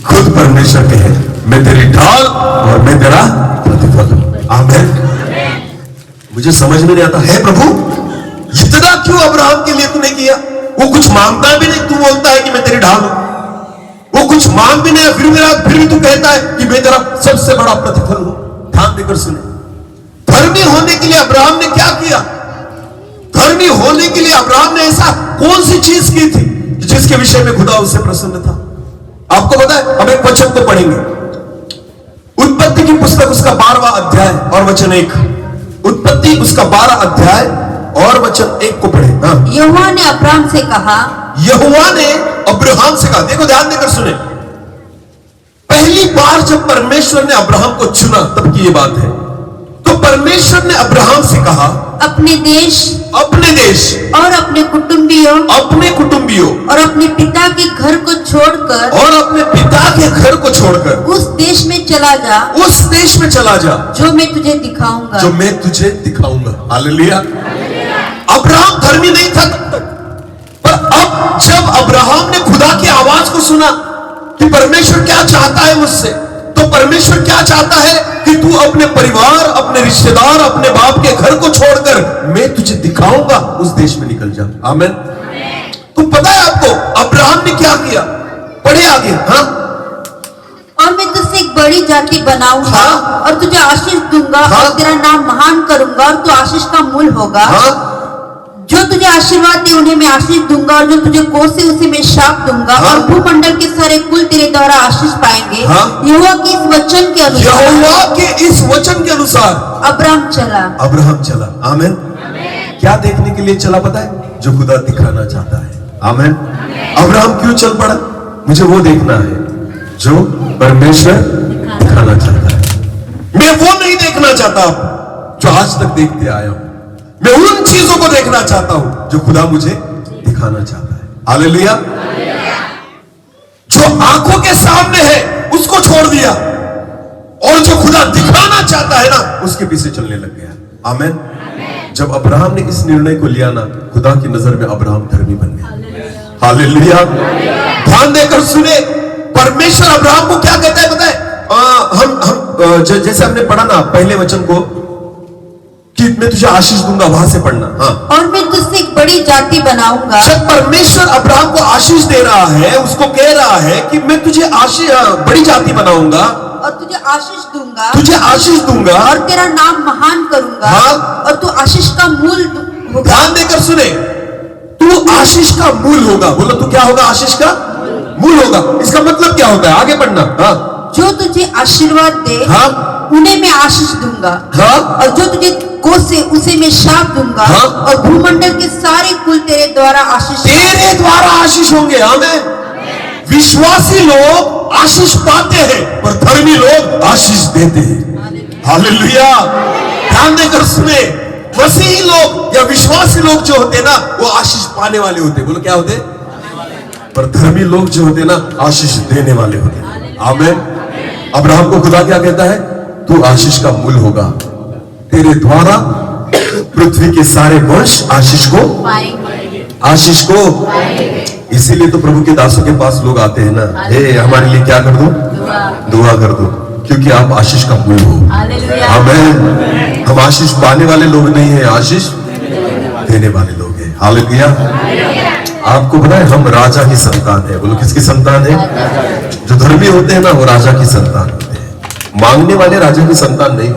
Speaker 3: खुद परमेश्वर के है, मैं तेरी ढाल और मैं तेरा प्रतिफल हूं। आमीन। मुझे समझ में नहीं आता है प्रभु, इतना क्यों अब्राहम के लिए तूने किया? वो कुछ मांगता भी नहीं, तू बोलता है कि मैं तेरी ढाल हूं। वो कुछ मांग भी नहीं, फिर भी तू कहता है कि मैं तेरा सबसे बड़ा प्रतिफल हूं। ध्यान देकर सुने, धर्मी होने के लिए अब्राहम ने क्या किया? धर्मी होने के लिए अब्राहम ने ऐसा कौन सी चीज की थी जिसके विषय में खुदा उससे प्रसन्न था? आपको पता है? हम एक वचन को पढ़ेंगे, उत्पत्ति की पुस्तक उसका 12वां अध्याय और वचन 1। उत्पत्ति उसका 12 अध्याय और वचन 1 को पढ़े। हाँ।
Speaker 4: यहोवा ने अब्राहम से कहा,
Speaker 3: यहोवा ने अब्राहम से कहा। देखो, ध्यान देकर सुने, पहली बार जब परमेश्वर ने अब्राहम को चुना तब की ये बात है। तो परमेश्वर ने अब्राहम से कहा, अपने देश
Speaker 4: और अपने कुटुंबियों
Speaker 3: और
Speaker 4: अपने पिता के घर को छोड़कर उस देश में चला जा जो मैं तुझे दिखाऊंगा।
Speaker 3: हालेलुया। अब्राहम धर्मी नहीं था तब तक, पर अब जब अब्राहम ने खुदा की आवाज को सुना कि परमेश्वर क्या चाहता है मुझसे, तो परमेश्वर क्या चाहता है कि तू अपने परिवार, अपने रिश्तेदार, अपने बाप के घर को छोड़कर मैं तुझे दिखाऊंगा, उस देश में निकल जा। आमीन। तो पता है आपको अब्राहम ने क्या किया? पढ़े आगे। हाँ।
Speaker 4: और मैं तुझसे एक बड़ी जाति बनाऊंगा।
Speaker 3: हाँ।
Speaker 4: और तुझे आशीष दूंगा।
Speaker 3: हाँ।
Speaker 4: और तेरा नाम महान करूंगा और तू आशीष का मूल होगा।
Speaker 3: हाँ।
Speaker 4: जो तुझे आशीर्वाद दे उन्हें मैं आशीष दूंगा और जो तुझे कोसे उसे मैं शाप दूंगा।
Speaker 3: हाँ।
Speaker 4: और भूमंडल के सारे कुल तेरे द्वारा आशीष पाएंगे।
Speaker 3: हाँ।
Speaker 4: यहोवा के इस वचन के अनुसार
Speaker 3: अब्राहम चला। आमीन। क्या देखने के लिए चला पता है? जो खुदा दिखाना चाहता है। आमीन। अब्राहम क्यों चल पड़ा? मुझे वो देखना है जो परमेश्वर दिखाना चाहता है। मैं वो नहीं देखना चाहता जो आज तक देखते आया हूं। मैं उन चीजों को देखना चाहता हूं जो खुदा मुझे दिखाना चाहता है। हालेलुया। जो आंखों के सामने है उसको छोड़ दिया और जो खुदा दिखाना चाहता है ना उसके पीछे चलने लग गया। आमीन। जब अब्राहम ने इस निर्णय को लिया ना, खुदा की नजर में अब्राहम धर्मी बन गया। हालेलुया। ध्यान देकर सुने, परमेश्वर अब्राहम को क्या कहता है पता है? हम जैसे हमने पढ़ा ना पहले वचन को कि मैं तुझे आशीष दूंगा, वहां से पढ़ना। हाँ।
Speaker 4: और मैं तुझसे एक बड़ी जाति बनाऊंगा।
Speaker 3: जब परमेश्वर अब्राहम को आशीष दे रहा है, उसको कह रहा है कि मैं तुझे बड़ी जाति बनाऊंगा
Speaker 4: और तुझे आशीष दूंगा और तेरा नाम महान करूंगा।
Speaker 3: हाँ।
Speaker 4: और तू आशीष का मूल होगा।
Speaker 3: ध्यान देकर सुने, तू आशीष का मूल होगा। बोलो, तू क्या होगा? आशीष का मूल होगा। इसका मतलब क्या होता है? आगे पढ़ना। हाँ।
Speaker 4: जो तुझे आशीर्वाद दे,
Speaker 3: हाँ।
Speaker 4: उन्हें मैं आशीष दूंगा।
Speaker 3: हाँ।
Speaker 4: और जो तुझे कोसे उसे मैं शाप दूंगा।
Speaker 3: हाँ।
Speaker 4: और भूमंडल के सारे कुल तेरे द्वारा आशीष
Speaker 3: होंगे। आमीन। विश्वासी लोग आशीष पाते हैं पर धर्मी लोग आशीष देते हैं। हालेलुया। ध्यान देकर सुने, मसीही लोग या विश्वासी लोग जो होते ना वो आशीष पाने वाले होते। बोलो क्या होते? पर धर्मी लोग जो होते ना आशीष देने वाले होते। आमीन। अब्राहम को खुदा क्या कहता है? तू आशीष का मूल होगा, तेरे द्वारा पृथ्वी के सारे वंश आशीष को इसीलिए तो प्रभु के दासों के पास लोग आते हैं ना, हे हमारे लिए क्या कर दो? दुआ कर दो, क्योंकि आप आशीष का मूल हो। आमीन। हम आशीष पाने वाले लोग नहीं हैं, आशीष देने वाले लोग हैं। हालेलुया। आपको पता है हम राजा की संतान है। बोलो किसकी संतान है? जो धर्मी होते हैं ना वो राजा की संतान होते हैं, मांगने वाले राजा की संतान नहीं।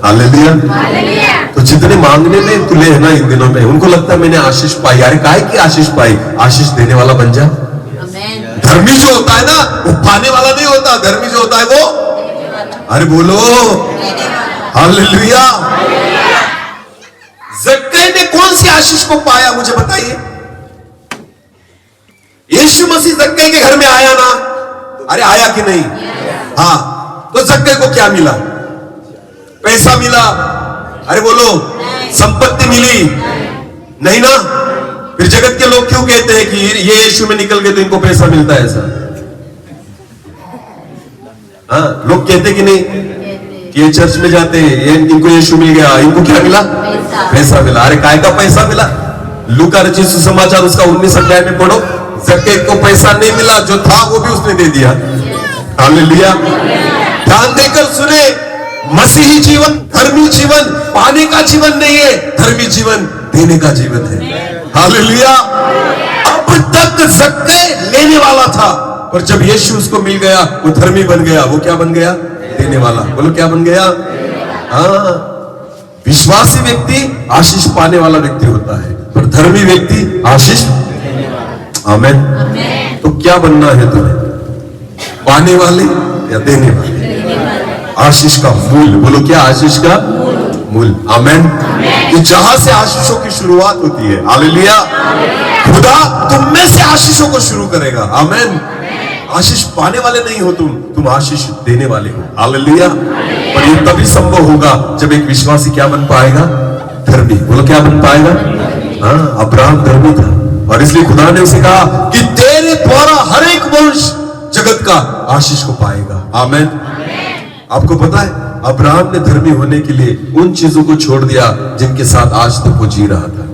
Speaker 3: हालेलुया। तो जितने मांगने में तुले है ना इन दिनों में, उनको लगता है मैंने आशीष पाई। अरे काहे की आशीष पाई? आशीष देने वाला बन जा। धर्मी जो होता है ना वो पाने वाला नहीं होता, धर्मी जो होता है वो, अरे बोलो हालेलुया। जक्कई ने कौन सी आशीष को पाया मुझे बताइए? यीशु मसीह जक्कई के घर में आया ना, अरे आया कि नहीं? हाँ, तो जक्कई को क्या मिला? पैसा मिला? अरे बोलो संपत्ति मिली? नहीं ना। फिर जगत के लोग क्यों कहते हैं कि ये यीशु में निकल गए तो इनको पैसा मिलता है ऐसा? हाँ, लोग कहते कि नहीं कि ये चर्च में जाते हैं, ये इनको यीशु मिल गया, इनको क्या मिला? पैसा मिला। अरे काय का पैसा मिला? लूका रचित सुसमाचार उसका 19 अध्याय में पढ़ो, जक्कई को पैसा नहीं मिला, जो था वो भी उसने दे दिया। हालेलुया। ध्यान देकर सुने, मसीही जीवन, धर्मी जीवन पाने का जीवन नहीं है, धर्मी जीवन देने का जीवन है। हालेलुया। अब तक जक्कई लेने वाला था, पर जब यीशु उसको मिल गया वो धर्मी बन गया। वो क्या बन गया? देने वाला। बोलो क्या बन गया? हाँ, विश्वासी व्यक्ति आशीष पाने वाला व्यक्ति होता है, पर धर्मी व्यक्ति आशीष। आमीन। तो क्या बनना है तुम्हें? पाने वाले या देने वाले? आशीष का मूल। बोलो क्या? आशीष का मूल। आमीन। कि जहां से आशीषों की शुरुआत होती है। हालेलुया। खुदा तुम में से आशीषों को शुरू करेगा। आमीन। आशीष पाने वाले नहीं हो तुम आशीष देने वाले हो। हालेलुया। पर ये तभी संभव होगा जब एक विश्वासी क्या बन पाएगा? धर्मी। बोलो क्या बन पाएगा? हाँ, अब्राहम धर्मी था और इसलिए खुदा ने उसे कहा कि तेरे द्वारा हर एक वंश जगत का आशीष को पाएगा। आमीन। आपको पता है अब्राहम ने धर्मी होने के लिए उन चीजों को छोड़ दिया जिनके साथ आज तक वो जी रहा था,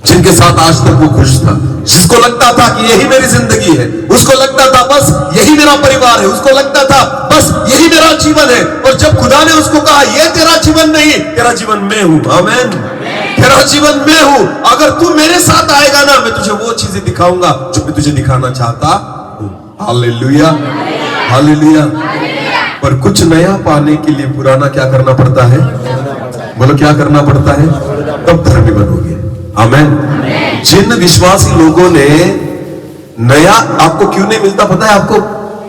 Speaker 3: जिनके साथ आज तक वो खुश था, जिसको लगता था कि यही मेरी जिंदगी है, उसको लगता था बस यही मेरा परिवार है, उसको लगता था बस यही मेरा जीवन है। और जब खुदा ने उसको कहा ये तेरा जीवन नहीं, तेरा जीवन मैं हूं। आमीन। तेरा जीवन मैं हूं, अगर तू मेरे साथ आएगा ना मैं तुझे वो चीजें दिखाऊंगा जो मैं तुझे दिखाना चाहता हूं। हालेलुया। हालेलुया। पर कुछ नया पाने के लिए पुराना क्या करना पड़ता है? बोलो क्या करना पड़ता है? तब धर्मी बनोगे। आमीन। जिन विश्वासी लोगों ने नया, आपको क्यों नहीं मिलता पता है? आपको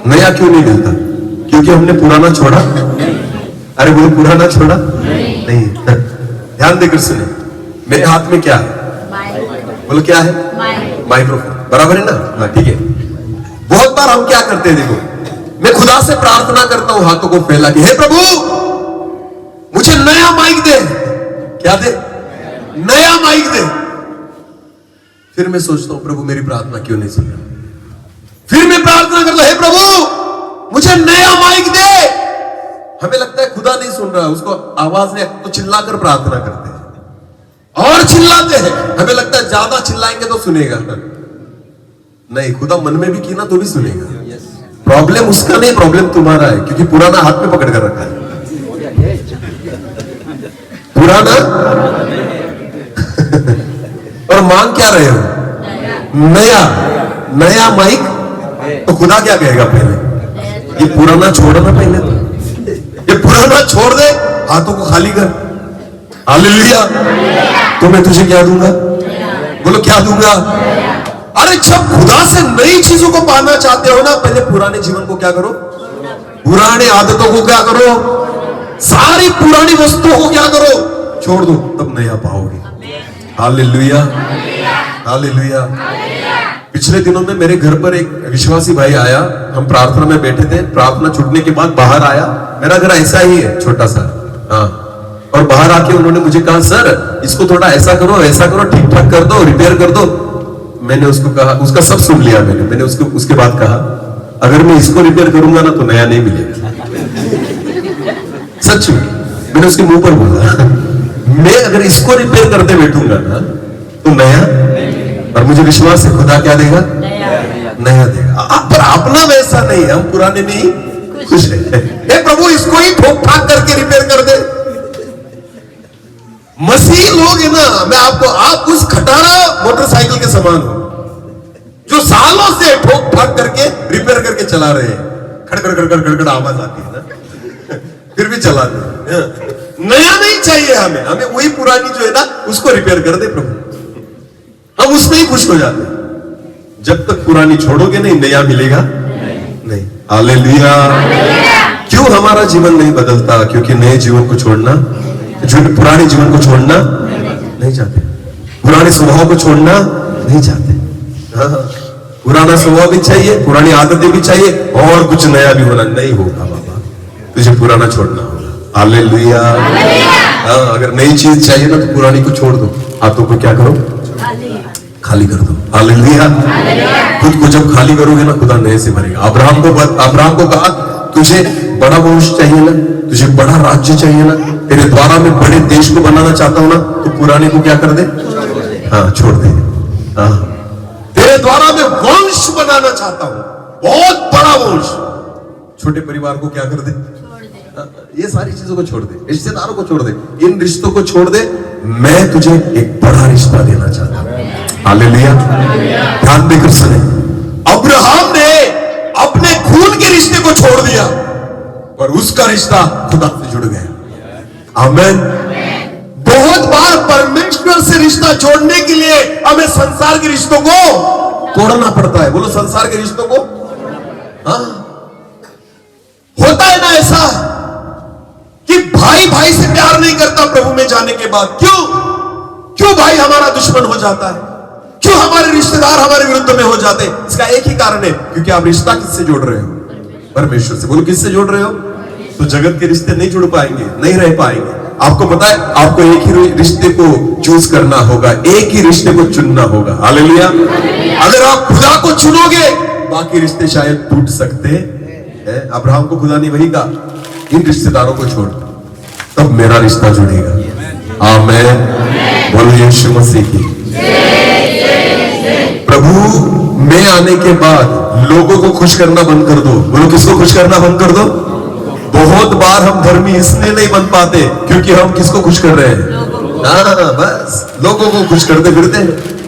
Speaker 3: नया क्यों नहीं मिलता? क्योंकि हमने पुराना छोड़ा। अरे बोलो पुराना छोड़ा नहीं। ध्यान देकर सुने, मेरे हाथ में क्या है? बोलो क्या है? माइक्रोफोन। बराबर है ना? हाँ ठीक है। बहुत बार हम क्या करते हैं, देखो मैं खुदा से प्रार्थना करता हूं हाथों को फैला के, हे प्रभु मुझे नया माइक दे। क्या दे? नया माइक दे। फिर मैं सोचता हूं प्रभु मेरी प्रार्थना क्यों नहीं सुन रहा? फिर मैं प्रार्थना करता हूं, हे प्रभु मुझे नया माइक दे। हमें लगता है खुदा नहीं सुन रहा, उसको आवाज नहीं, तो चिल्लाकर प्रार्थना करते हैं और चिल्लाते हैं। हमें लगता है ज्यादा चिल्लाएंगे तो सुनेगा। नहीं, खुदा मन में भी की ना तो भी सुनेगा। प्रॉब्लम उसका नहीं, प्रॉब्लम तुम्हारा है, क्योंकि पुराना हाथ में पकड़ कर रखा है। पुराना और मांग क्या रहे हो? नया। नया माइक। तो खुदा क्या कहेगा? पहले ये पुराना छोड़ना, पहले तो ये पुराना छोड़ दे, हाथों को खाली कर। हालेलुया। तो मैं तुझे क्या दूंगा? बोलो क्या दूंगा? अरे जब खुदा से नई चीजों को पाना चाहते हो ना, पहले पुराने जीवन को क्या करो? पुराने आदतों को क्या करो? सारी पुरानी वस्तुओं को क्या करो? छोड़ दो, तब नया पाओगे। हालेलुया। हालेलुया। पिछले दिनों में मेरे घर पर एक विश्वासी भाई आया, हम प्रार्थना में बैठे थे, प्रार्थना छूटने के बाद बाहर आया। मेरा घर ऐसा ही है, छोटा सा। हाँ, और बाहर आके उन्होंने मुझे कहा, सर इसको थोड़ा ऐसा करो, ऐसा करो, ठीक ठाक कर दो, रिपेयर कर दो। मैंने उसको कहा, उसका सब सुन लिया मैंने उसको उसके बाद कहा, अगर मैं इसको रिपेयर करूंगा ना तो नया नहीं मिलेगा। सच में मैंने उसके मुंह पर बोला, मैं अगर इसको रिपेयर करते बैठूंगा ना तो नया, और मुझे विश्वास है खुदा क्या देगा, नया देगा। पर अपना वैसा नहीं, हम पुराने में ही खुश है। हे प्रभु इसको ही ठोक ठाक करके रिपेयर कर दे। मसीह लोग है ना, मैं आपको, आप उस खटारा मोटरसाइकिल के समान हो जो सालों से ठोक ठाक करके रिपेयर करके चला रहे हैं। खड़खड़ खड़खड़ खड़खड़ आवाज आती है ना, फिर भी चलाते हैं। नया नहीं चाहिए हमें, हमें वही पुरानी जो है ना उसको रिपेयर कर दे प्रभु, हम उसमें ही खुश हो जाते हैं। जब तक पुरानी छोड़ोगे नहीं, नया मिलेगा नहीं। हालेलुया। क्यों हमारा जीवन नहीं बदलता? क्योंकि नए जीवन को छोड़ना, पुराने जीवन को छोड़ना नहीं चाहते, पुराने स्वभाव को छोड़ना नहीं चाहते। हाँ, पुराना स्वभाव भी चाहिए, पुरानी आदतें भी चाहिए, और कुछ नया भी होना नहीं होगा बाबा, तुझे पुराना छोड़ना होगा। हालेलुया। हाँ, अगर नई चीज चाहिए ना तो पुरानी को छोड़ दो, हाथों को क्या करो, खाली कर दो। हालेलुया। खुद को जब खाली करोगे ना खुदा नए से भरेगा। अब्राहम को कहा, तुझे बड़ा वंश चाहिए ना, तुझे बड़ा राज्य चाहिए ना, तेरे द्वारा मैं बड़े देश को बनाना चाहता हूं ना, तो पुराने को क्या कर दे, हाँ छोड़ दे। हाँ, तेरे द्वारा मैं वंश बनाना चाहता हूं, बहुत बड़ा वंश। छोटे परिवार को क्या कर दे, ये सारी चीजों को छोड़ दे, रिश्तेदारों को छोड़ दे, इन रिश्तों को छोड़ दे, मैं तुझे एक बड़ा रिश्ता देना चाहता हूं। हालेलुया। ध्यान देकर सुने, अब्राहम ने अपने खून के रिश्ते को छोड़ दिया और उसका रिश्ता खुदा से जुड़ गया। आमीन। बहुत बार परमेश्वर से रिश्ता जोड़ने के लिए हमें संसार के रिश्तों को तोड़ना पड़ता है। बोलो, संसार के रिश्तों को। हाँ, होता है ना ऐसा कि भाई भाई से प्यार नहीं करता प्रभु में जाने के बाद। क्यों भाई हमारा दुश्मन हो जाता है? क्यों हमारे रिश्तेदार हमारे विरुद्ध में हो जाते हैं? इसका एक ही कारण है, क्योंकि आप रिश्ता किससे जोड़ रहे हो? परमेश्वर से। बोलो, किससे जोड़ रहे हो? तो जगत के रिश्ते नहीं जुड़ पाएंगे, नहीं रह पाएंगे। आपको पता है, आपको एक ही रिश्ते को चूज करना होगा, एक ही रिश्ते को चुनना होगा। हालेलुया। अगर आप खुदा को चुनोगे, बाकी रिश्ते शायद टूट सकते हैं। अब्राहम को खुदा ने वही कहा, इन रिश्तेदारों को छोड़, तब मेरा रिश्ता जुड़ेगा। आमीन। बोलो यीशु मसीह की। प्रभु मैं आने के बाद लोगों को खुश करना बंद कर दो। बोलो, किसको खुश करना बंद कर दो? बहुत बार हम धर्मी इसलिए नहीं बन पाते क्योंकि हम किसको खुश कर रहे हैं? हाँ, बस लोगों को खुश करते फिरते हैं।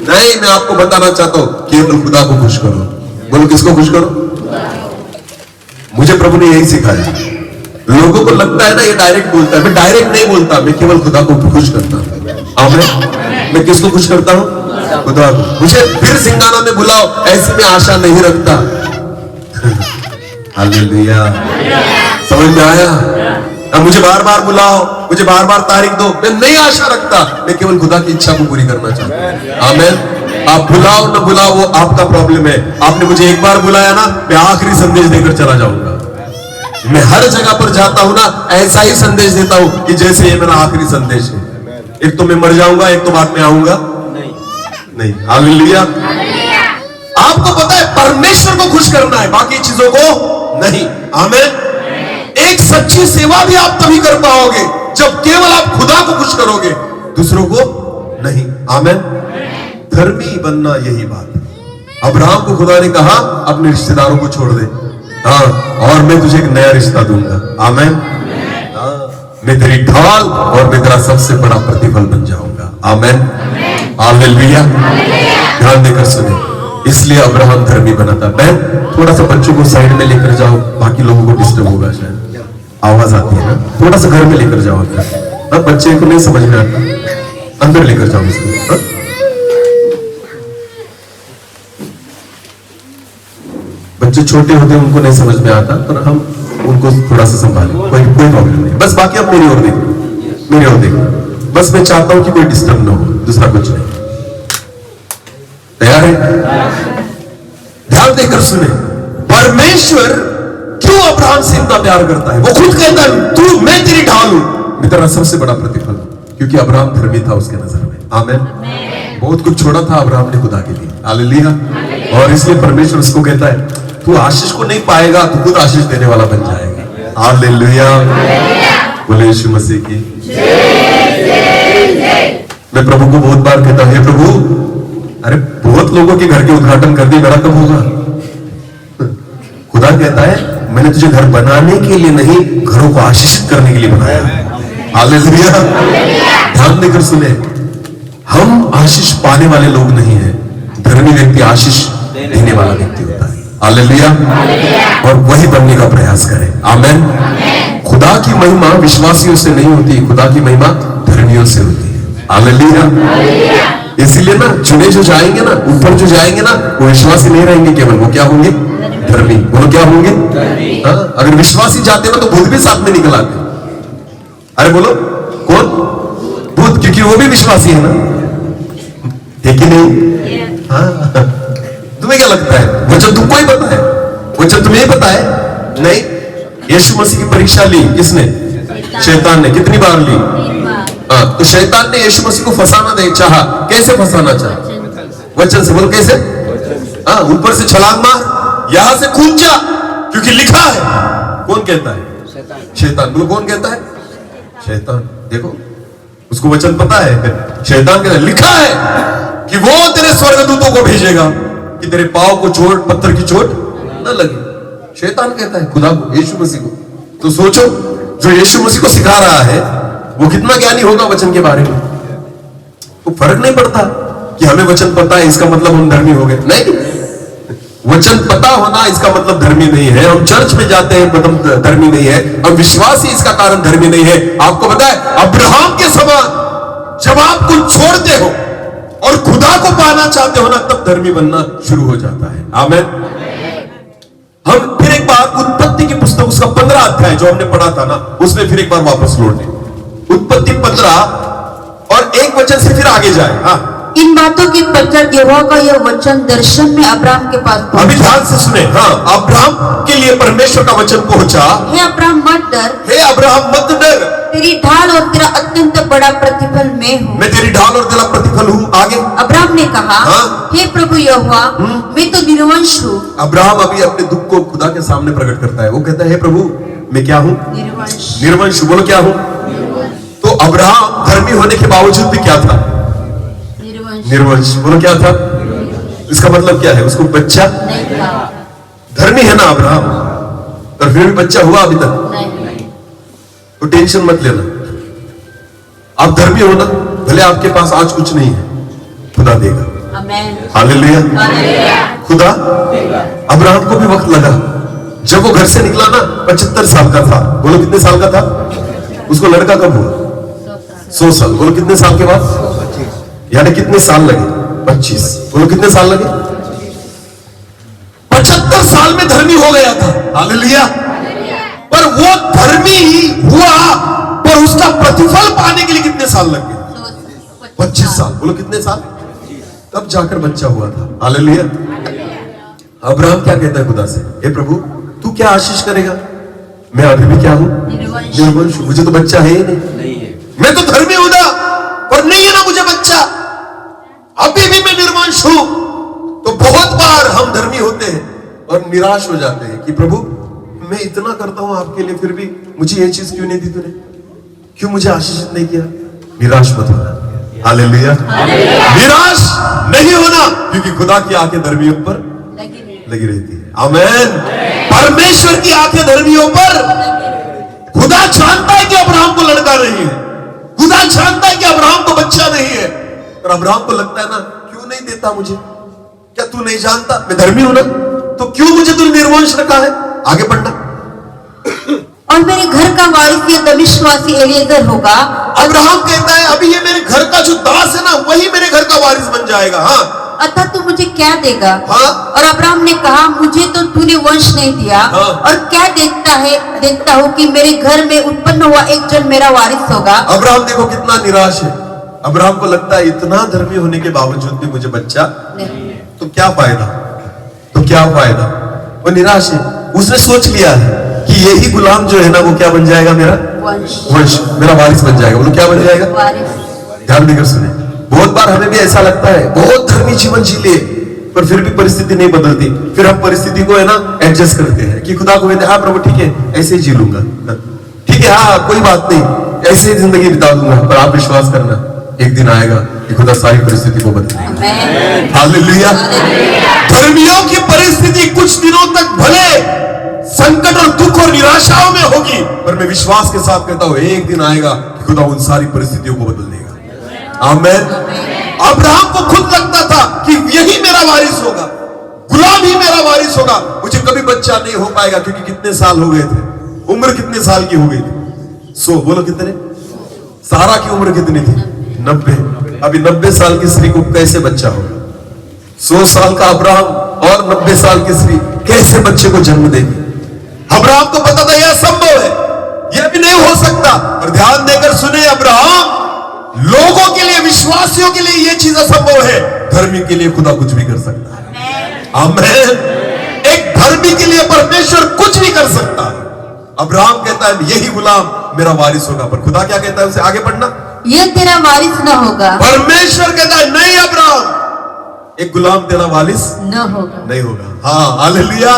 Speaker 3: नहीं, मैं आपको बताना चाहता हूं, केवल खुदा को खुश करो। बोलो, किसको खुश करो? मुझे प्रभु ने यही सिखाया। लोगों को लगता है ना ये डायरेक्ट बोलता है, मैं डायरेक्ट नहीं बोलता, मैं केवल खुदा को खुश करता हूं। आमीन। मैं किसको खुश करता हूं? खुदा को। मुझे फिर सिंगाना में बुलाओ, ऐसी में आशा नहीं रखता। हालेलुया। समझ में आया? अब मुझे बार बार बुलाओ, मुझे बार बार तारीख दो, मैं नहीं आशा रखता, मैं केवल खुदा की इच्छा को पूरी करना चाहता हूं। आमीन। आप बुलाओ न बुलाओ वो आपका प्रॉब्लम है। आपने मुझे एक बार बुलाया ना, मैं आखिरी संदेश देकर चला जाऊंगा। मैं हर जगह पर जाता हूं ना, ऐसा ही संदेश देता हूं कि जैसे ये मेरा आखिरी संदेश है। एक तो मैं मर जाऊंगा, एक तो बाद में आऊंगा नहीं। हालेलुया। आपको पता है परमेश्वर को खुश करना है, बाकी चीजों को नहीं। आमीन। एक सच्ची सेवा भी आप तभी कर पाओगे जब केवल आप खुदा को खुश करोगे, दूसरों को नहीं। आमीन। धर्मी बनना यही बात है। अब्राहम को खुदा ने कहा, अपने रिश्तेदारों को छोड़ दे, हाँ, और मैं तुझे एक नया रिश्ता दूंगा। आमीन। मैं तेरी ढाल और मैं तेरा सबसे बड़ा प्रतिफल बन जाऊंगा। आमीन। हालेलुया। ध्यान देकर सुने, इसलिए अब्राहम धर्मी बना था। बहन, थोड़ा सा बच्चों को साइड में लेकर जाओ, बाकी लोगों को डिस्टर्ब होगा, शायद आवाज आती है ना। थोड़ा सा घर में लेकर जाओ अंदर। बच्चे को नहीं समझ में आता, अंदर लेकर जाओ इसको। बच्चे छोटे होते हैं, उनको नहीं समझ में आता, पर हम उनको थोड़ा सा संभालें, कोई प्रॉब्लम नहीं। बस बाकी आप मेरी ओर देखो, मेरी ओर देखो। बस मैं चाहता हूं कि कोई डिस्टर्ब ना हो, दूसरा कुछ नहीं। तैयार है? ध्यान देकर सुने, परमेश्वर क्यों अब्राहम से इतना प्यार करता है? वो खुद कहता है, तू, मैं तेरी ढाल हूं, मैं तेरा सबसे बड़ा प्रतिफल दूं। क्योंकि अब्राहम धर्मी था उसके नजर में। आमीन। बहुत कुछ छोड़ा था अब्राहम ने खुदा के लिए। हालेलुया। और इसलिए परमेश्वर उसको कहता है तू आशीष को नहीं पाएगा, तू खुद आशीष देने वाला बन जाएगा। हालेलुया। बोले यीशु मसीह की। मैं प्रभु को बहुत बार कहता हूं, हे प्रभु, अरे बहुत लोगों के घर के उद्घाटन कर दिए, मेरा कब होगा? खुदा कहता है मैंने तुझे घर बनाने के लिए नहीं, घरों को आशीषित करने के लिए बनाया है। हालेलुया। ध्यान देकर सुने, हम आशीष पाने वाले लोग नहीं हैं, धर्मी व्यक्ति आशीष देने वाला व्यक्ति होता है। हालेलुया। और वही बनने का प्रयास करें। आमीन। खुदा की महिमा विश्वासियों से नहीं होती, खुदा की महिमा धर्मियों से होती है। हालेलुया। इसीलिए ना चुने जो जाएंगे ना, ऊपर जो जाएंगे ना, वो विश्वासी नहीं रहेंगे केवल, वो क्या होंगे? धर्मी। बोलो क्या होंगे? हाँ, अगर विश्वासी जाते ना तो भूत भी साथ में निकल आते। अरे बोलो कौन? भूत, क्योंकि वो भी विश्वासी है ना, है कि नहीं? हाँ, तुम्हें क्या लगता है? वचन तुमको ही पता है, वचन तुम्हें ही पता है? नहीं। यीशु मसीह की परीक्षा ली किसने? शैतान ने। कितनी बार ली? हाँ, तो शैतान ने यीशु मसीह को फंसाना नहीं चाहा। कैसे फंसाना चाहा? वचन से। बोलो कैसे? हाँ, ऊपर से छलांग मार, यहां से कूद जा, क्योंकि लिखा है। कौन कहता है? शैतान। बोलो कौन कहता है? शैतान। देखो उसको वचन पता है। शैतान कहता है लिखा है कि वो तेरे स्वर्गदूतों को भेजेगा कि तेरे पांव को चोट, पत्थर की चोट न लगे। शैतान कहता है खुदा को, यीशु मसीह को। तो सोचो जो यीशु मसीह को सिखा रहा है वो कितना ज्ञानी होगा वचन के बारे में। तो फर्क नहीं पड़ता कि हमें वचन पता है इसका मतलब हम धर्मी हो गए। नहीं, वचन पता होना इसका मतलब धर्मी नहीं है। हम चर्च में जाते हैं मतलब धर्मी नहीं है, हम विश्वासी इसका कारण धर्मी नहीं है। आपको पता है अब्राहम के समान जब आप कुछ छोड़ते हो और खुदा को पाना चाहते हो ना, तब धर्मी बनना शुरू हो जाता है। आमीन। हम फिर एक बार उत्पत्ति की पुस्तक उसका 15 अध्याय जो हमने पढ़ा था ना, उसमें फिर एक बार वापस लौट लें। उत्पत्ति 15 और 1 वचन से फिर आगे जाए। हाँ,
Speaker 4: इन बातों के पश्चात यहोवा का यह वचन दर्शन में अब्राहम के पास पहुंचा।
Speaker 3: अभी ध्यान से सुने। हाँ, अब्राहम के लिए परमेश्वर का वचन पहुंचा।
Speaker 4: हे अब्राहम मत डर,
Speaker 3: हे अब्राहम मत डर,
Speaker 4: तेरी ढाल और तेरा अत्यंत बड़ा प्रतिफल मैं हूँ।
Speaker 3: मैं तेरी ढाल और तेरा प्रतिफल हूँ। आगे
Speaker 4: अब्राहम ने कहा,
Speaker 3: हाँ?
Speaker 4: हे प्रभु यहोवा, मैं तो निर्वंश हूँ।
Speaker 3: अब्राहम अभी अपने दुख को खुदा के सामने प्रकट करता है। वो कहता है हे प्रभु मैं क्या हूँ?
Speaker 4: निर्वंश।
Speaker 3: निर्वंश। बोलो क्या हूँ? तो अब्राहम धर्मी होने के बावजूद भी क्या था? निर्वंश। बोलो क्या था? इसका मतलब क्या है? उसको बच्चा
Speaker 4: नहीं था।
Speaker 3: धर्मी है ना अब्राहम, पर फिर भी बच्चा हुआ अभी तक
Speaker 4: नहीं।
Speaker 3: तो टेंशन मत लेना। आप धर्मी हो ना, भले आपके पास आज कुछ नहीं है, खुदा देगा।
Speaker 4: आमीन।
Speaker 3: हालेलुया। खुदा अब्राहम को भी वक्त लगा। जब वो घर से निकला ना 75 साल का था। बोलो कितने साल का था? उसको लड़का कब हुआ? 100 साल। बोलो कितने साल के बाद? यानी कितने साल लगे? 25। बोलो कितने साल लगे? 75 साल में धर्मी हो गया था। हालेलुया। पर वो धर्मी हुआ, पर उसका प्रतिफल पाने के लिए कितने साल लग गए? 25 साल। बोलो कितने साल? तब जाकर बच्चा हुआ था। हालेलुया। अब्राहम क्या कहता है खुदा से? हे प्रभु तू क्या आशीष करेगा? मैं अभी भी क्या हूं? निर्वंश। मुझे तो बच्चा है ही नहीं है। मैं तो धर्मी हूं ना, पर नहीं है ना मुझे बच्चा, अभी भी मैं निर्वंश हूं। तो बहुत बार हम धर्मी होते हैं और निराश हो जाते हैं कि प्रभु मैं इतना करता हूं आपके लिए, फिर भी मुझे ये चीज क्यों नहीं दी तूने? क्यों मुझे आशीषित नहीं किया? निराश मत होना। हालेलुया। निराश नहीं होना, क्योंकि खुदा की आंखें धर्मियों पर लगी रहती है। आमीन। परमेश्वर की आंखें धर्मियों पर। खुदा जानता है कि अब्राहम को लड़का नहीं है, खुदा जानता है कि अब्राहम को बच्चा नहीं है, पर अब्राहम को लगता है ना क्यों नहीं देता मुझे? क्या तू नहीं जानता मैं धर्मी हूं ना? तो क्यों मुझे तू निर्वंश रखा है? आगे बढ़ना।
Speaker 4: और मेरे घर का वारिस ये दमिश्कवासी एलीएजर होगा।
Speaker 3: अब्राहम कहता है अभी ये मेरे घर का जो दास है ना, वही मेरे घर का वारिस बन जाएगा। हाँ,
Speaker 4: अतः तू मुझे क्या देगा?
Speaker 3: हाँ?
Speaker 4: और अब्राहम ने कहा मुझे तो तूने वंश नहीं दिया,
Speaker 3: हाँ?
Speaker 4: और क्या देखता हूँ कि मेरे घर में उत्पन्न हुआ एक जन मेरा वारिस होगा।
Speaker 3: अब्राहम देखो कितना निराश है। अब्राहम को लगता है इतना धर्मी होने के बावजूद भी मुझे बच्चा तो क्या फायदा? तो क्या फायदा? वो निराश है। उसने सोच लिया है कि यही गुलाम जो है ना वो क्या बन जाएगा, मेरा वंश, मेरा वारिस बन जाएगा। बोलो क्या बन जाएगा? ध्यान देकर सुने। बहुत बार हमें भी ऐसा लगता है बहुत धर्मी जीवन जी लिए, पर फिर भी परिस्थिति नहीं बदलती। फिर हम परिस्थिति को है ना एडजस्ट करते हैं कि खुदा को कहते हैं हाँ प्रभु ठीक है ऐसे ही जी लूंगा, ठीक है हाँ कोई बात नहीं, ऐसे ही जिंदगी बिता दूंगा। पर आप विश्वास करना एक दिन आएगा कि खुदा सारी परिस्थिति को बदलेगा। हालेलुया। धर्मियों की परिस्थिति कुछ दिनों तक भले संकट और दुख और निराशाओं में होगी, पर मैं विश्वास के साथ कहता हूं एक दिन आएगा कि खुदा उन सारी परिस्थितियों को बदल देगा। आमीन। अब्राहम को खुद लगता था कि यही मेरा वारिस होगा, गुलाम ही मेरा वारिस होगा, मुझे कभी बच्चा नहीं हो पाएगा, क्योंकि कितने साल हो गए थे, उम्र कितने साल की हो गई थी? 100। बोलो कितने? सारा की उम्र कितनी थी? 90। अभी 90 साल की स्त्री को कैसे बच्चा होगा? 100 साल का अब्राहम और 90 साल की स्त्री कैसे बच्चे को जन्म देगी? अब्राहम को पता था यह संभव है, यह भी नहीं हो सकता। और ध्यान देकर सुने, अब्राहम लोगों के लिए, विश्वासियों के लिए यह चीज असंभव है, धर्मी के लिए खुदा कुछ भी कर सकता है। आमीन। एक धर्मी के लिए परमेश्वर कुछ भी कर सकता है। अब्राहम कहता है यही गुलाम मेरा वारिस होगा, पर खुदा क्या कहता है उसे? आगे पढ़ना।
Speaker 4: यह तेरा वारिस न होगा।
Speaker 3: परमेश्वर कहता है नहीं अब्राहम, एक गुलाम तेरा वारिस
Speaker 4: न होगा,
Speaker 3: नहीं होगा। हाँ हालेलुया।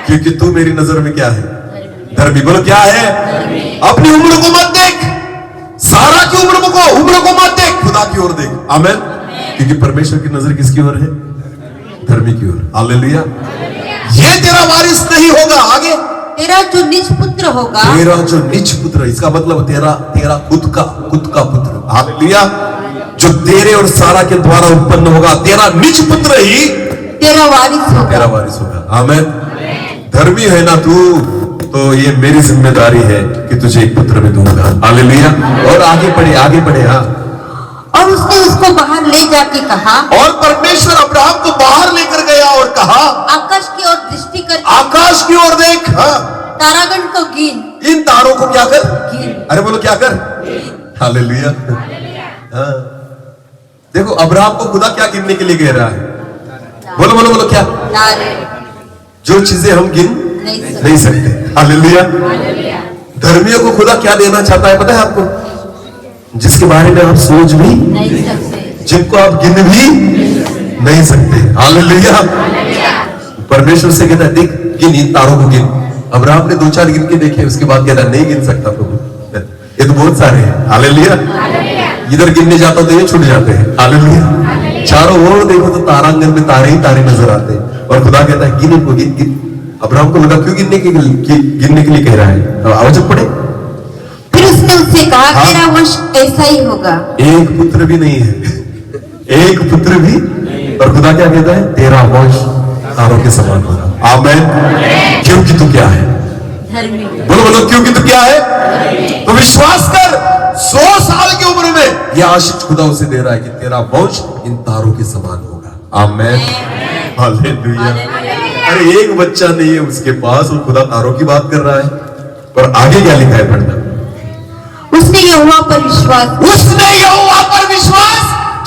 Speaker 3: क्योंकि तू मेरी नजर में क्या है? धर्मी। बोलो क्या है? अपनी उम्र को मत देख, सारा की उम्र को मत देख, खुदा की ओर देख। आमीन। क्योंकि परमेश्वर की नजर किसकी ओर है? धर्मी की ओर। हालेलुया। ये तेरा वारिस नहीं होगा। आगे,
Speaker 4: तेरा जो निज पुत्र होगा।
Speaker 3: तेरा जो निज पुत्र, इसका मतलब तेरा खुद का पुत्र। हालेलुया। जो तेरे और सारा के द्वारा उत्पन्न होगा, तेरा निज पुत्र ही
Speaker 4: तेरा वारिस होगा।
Speaker 3: आमीन। धर्मी है ना तू, तो ये मेरी जिम्मेदारी है कि तुझे एक पुत्र में दूंगा। हालेलुया। और आगे पढ़े। हाँ।
Speaker 4: और उसने उसको बाहर ले जाके कहा,
Speaker 3: और परमेश्वर अब्राहम को बाहर लेकर गया और कहा,
Speaker 4: आकाश की ओर दृष्टि कर,
Speaker 3: आकाश की ओर देख। हाँ।
Speaker 4: तारागण को गिन,
Speaker 3: इन तारों को क्या कर?
Speaker 4: गिन।
Speaker 3: अरे बोलो क्या कर? हालेलुया। हाँ। देखो अब्राहम को खुदा क्या गिनने के लिए कह रहा है? बोलो क्या? जो चीजें हम गिन नहीं सकते। हालेलुया। धर्मियों को खुदा क्या देना चाहता है पता है आपको? जिसके बारे में आप सोच भी
Speaker 4: नहीं सकते,
Speaker 3: जिनको आप गिन भी नहीं सकते। हालेलुया। परमेश्वर से कहता है देख गिन, इन तारों को गिन। अब्राहम ने 2-4 गिन के देखे, उसके बाद कहता नहीं गिन सकता प्रभु, ये तो बहुत सारे हैं। हालेलुया। इधर गिनने जाता तो ये छूट जाते हैं। हालेलुया। चारों ओर देखो तो तारांगन में तारे ही तारे नजर आते हैं, और खुदा कहता है गिन इनको, गिन। अब्राहम को लगा क्यों गिनने के लिए कह रहा है? आवाज पढ़े।
Speaker 4: फिर उसने उससे कहा,
Speaker 3: हाँ?
Speaker 4: तेरा वंश ऐसा ही होगा।
Speaker 3: एक पुत्र भी नहीं है, एक पुत्र भी। और खुदा क्या कहता है? तेरा वंश तारों के समान होगा। आमीन। क्योंकि तू क्या है?
Speaker 4: धर्मी।
Speaker 3: बोलो क्योंकि तू क्या है? तो विश्वास कर, 100 साल की उम्र में यह आशीष खुदा उसे दे रहा है कि तेरा वंश इन तारों के समान होगा। आमीन। हालेलुया। अरे एक बच्चा नहीं है उसके पास, और खुदा तारों की बात कर रहा है। पर आगे क्या लिखा है? पढ़ना।
Speaker 4: उसने यहोवा पर विश्वास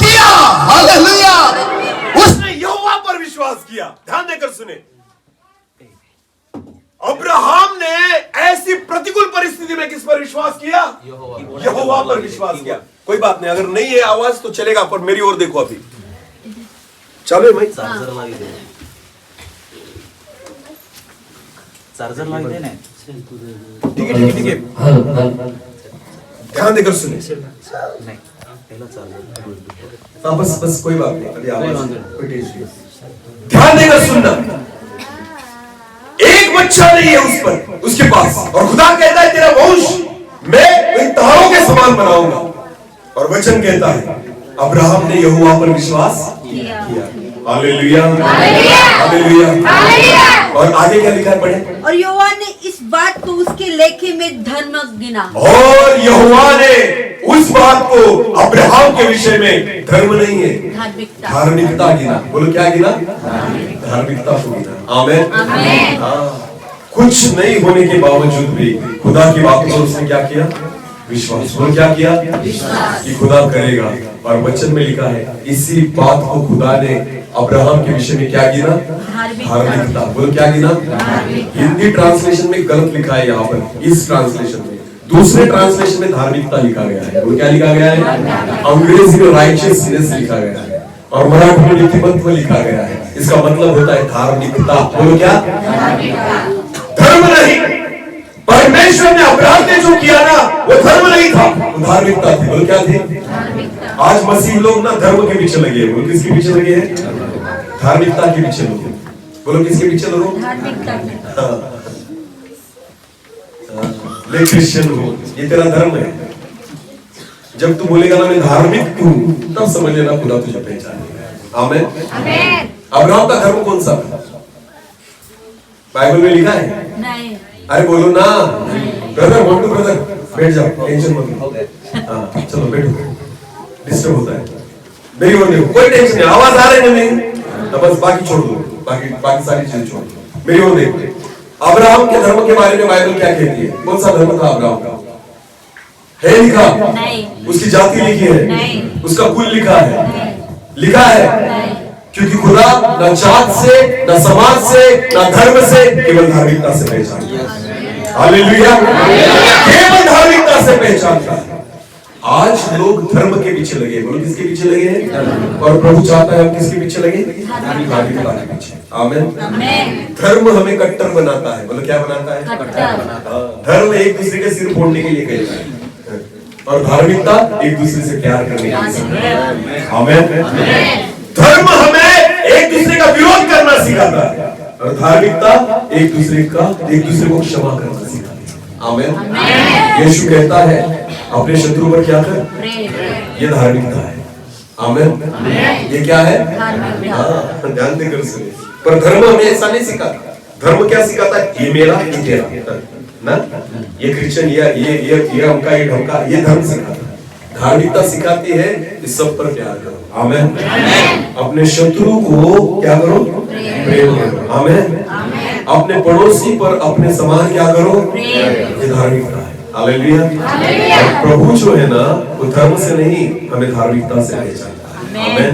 Speaker 3: किया। हालेलुया। उसने यहोवा पर विश्वास किया। ध्यान देकर सुने, अब्राहम ने ऐसी प्रतिकूल परिस्थिति में किस पर विश्वास किया? यहोवा पर विश्वास किया। कोई बात नहीं, अगर नहीं है आवाज तो चलेगा, पर मेरी ओर देखो अभी। चलो भाई,
Speaker 5: चार्जर लाग दे ना।
Speaker 3: ठीक है। ध्यान देकर सुने।
Speaker 5: नहीं पहला चार्जर।
Speaker 3: हाँ बस कोई बात नहीं, अभी आवाज कोई टेंशन नहीं। ध्यान देकर सुनना, एक बच्चा नहीं है उस पर, उसके पास, और खुदा कहता है तेरा वंश मैं इन तारों के समान बनाऊंगा। और वचन कहता है अब्राहम ने यहोवा पर विश्वास किया। हालेलुया। हालेलुया। और आगे क्या लिखा है? पढ़े।
Speaker 6: और यहोवा ने इस बात को उसके लेखे में धर्म गिना।
Speaker 3: और यहोवा ने उस बात को अब्राहम के विषय में धर्म नहीं है, धार्मिकता गिना। बोलो क्या गिना? धार्मिकता को गिना। आमीन। कुछ नहीं होने के बावजूद भी खुदा की बातों पर उसने क्या किया? विश्वास। वो क्या किया कि खुदा करेगा, और वचन में लिखा है इसी बात को खुदा ने अब्राहम के विषय में क्या गिना? धार्मिकता। बोलो क्या गिना? हिंदी ट्रांसलेशन में गलत लिखा है यहाँ पर, इस ट्रांसलेशन में। दूसरे ट्रांसलेशन में धार्मिकता लिखा गया है। वो क्या लिखा गया है? अंग्रेजी में राइचियसनेस लिखा गया है, और मराठी में नीतिमत्व लिखा गया है। इसका मतलब होता है धार्मिकता। बोलो क्या? धर्म नहीं, परमेश्वर ने अब्राहम ने जो किया ना वो धर्म नहीं था, वो धार्मिकता थी। बोलो क्या थी? आज मसीह लोग ना धर्म के पीछे लगे हैं। बोलो किसके पीछे लगे हैं? धार्मिकता के पीछे लोग। बोलो किसके पीछे लोग? मैं क्रिश्चियन हूँ, ये तेरा धर्म है। जब तू बोलेगा ना मैं धार्मिक हूँ, तब समझ लेना खुदा तुझे पहचानेगा। आमीन। अब्राहम का धर्म कौन सा? बाइबल में लिखा है?
Speaker 6: नहीं।
Speaker 3: अरे बोलो ना ब्रदर, मोटू ब्रदर, बैठ जाओ, टेंशन मत लो। हाँ चलो बैठो, डिस्टर्ब होता है। मेरी ओर देखो, कोई टेंशन नहीं, आवाज आ रही है नहीं तो बस बाकी छोड़ दो, बाकी सारी चीजें छोड़ दो। मेरी ओर देखो, अब्राहम के धर्म के बारे में बाइबल क्या कहती है? कौन सा धर्म था अब्राहम का? है लिखा?
Speaker 6: नहीं।
Speaker 3: उसकी जाति लिखी है?
Speaker 6: नहीं। उसका
Speaker 3: कुल लिखा है?
Speaker 6: नहीं।
Speaker 3: लिखा है?
Speaker 6: नहीं।
Speaker 3: क्योंकि खुदा न जात से, न समाज से, न धर्म से, केवल धार्मिकता से पहचानता है। हालेलुया। केवल धार्मिकता से पहचानता है। आज लोग धर्म के पीछे लगे। बोलो किसके पीछे लगे हैं? और प्रभु चाहता है हम किसके पीछे लगे? धार्मिकता के पीछे। आमीन। धर्म हमें कट्टर बनाता है। बोलो क्या बनाता है? कट्टर। धर्म एक दूसरे के सिर फोड़ने के लिए कहता है, और धार्मिकता एक दूसरे से प्यार करने के लिए। आमीन। धर्म हमें एक दूसरे का विरोध करना सिखाता है, और धार्मिकता एक दूसरे को क्षमा करना सिखाती है। आमीन। यीशु कहता है अपने शत्रु पर क्या कर? ये धार्मिकता है। आमीन। ये क्या है? ध्यान देकर सुनिए। पर धर्म हमें ऐसा नहीं सिखाता। धर्म क्या सिखाता है? ये मेरा, ये तेरा ना, ये क्रिश्चियन, ये हमका, ये ढमका, ये धर्म सिखाता है। धार्मिकता सिखाती है इस सब पर प्यार करो। आमीन। अपने शत्रु को क्या करो? प्रेम करो। आमीन। अपने पड़ोसी पर अपने समान क्या करो? ये धार्मिकता है। हालेलुया। प्रभु जो है ना वो धर्म से नहीं, हमें धार्मिकता से पहचानता है। आमीन।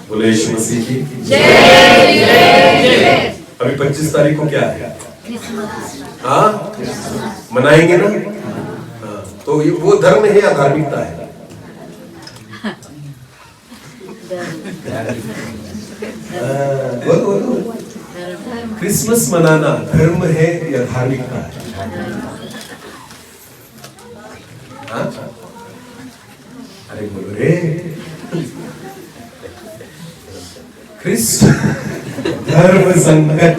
Speaker 3: बोले यीशु मसीह की जय। अभी 25 तारीख को क्या है? हाँ मनाएंगे ना। तो वो धर्म है या धार्मिकता है? बोलो। क्रिसमस मनाना धर्म है या धार्मिकता है? हाँ? अरे बोलो रे। क्रिस्ट धर्म संकट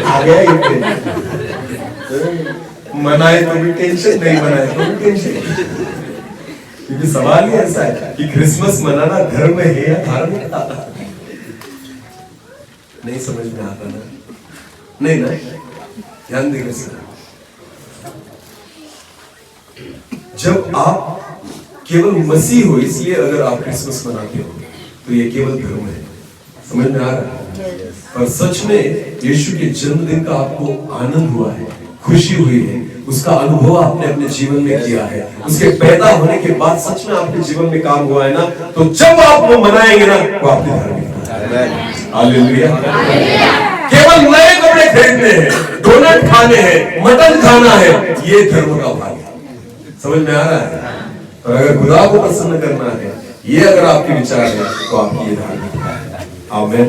Speaker 3: आ गया। मनाए तो भी टेंशन, नहीं मनाए तो भी टेंशन। क्योंकि सवाल ही ऐसा है कि क्रिसमस मनाना धर्म है या धार्मिकता? नहीं समझ में आता ना? नहीं ना? ध्यान देकर सुनो। जब आप केवल मसीह हो इसलिए अगर आप क्रिसमस मनाते हो तो ये केवल धर्म है। समझ में आ रहा है? पर सच में यीशु के जन्मदिन का आपको आनंद हुआ है, खुशी हुई है, उसका अनुभव आपने अपने जीवन में किया है, उसके पैदा होने के बाद सच में आपके जीवन में काम हुआ है ना, तो जब आप वो मनाएंगे ना वो आपकी धार्मिकता है। हालेलुया। केवल नए कपड़े खरीदने हैं, डोनट खाने हैं, मटन खाना है, ये धर्म का भाग है। समझ में आ रहा है? और अगर खुदा को प्रसन्न करना है, ये अगर आपके विचार है तो आपकी ये धार्मिकता है। आमीन।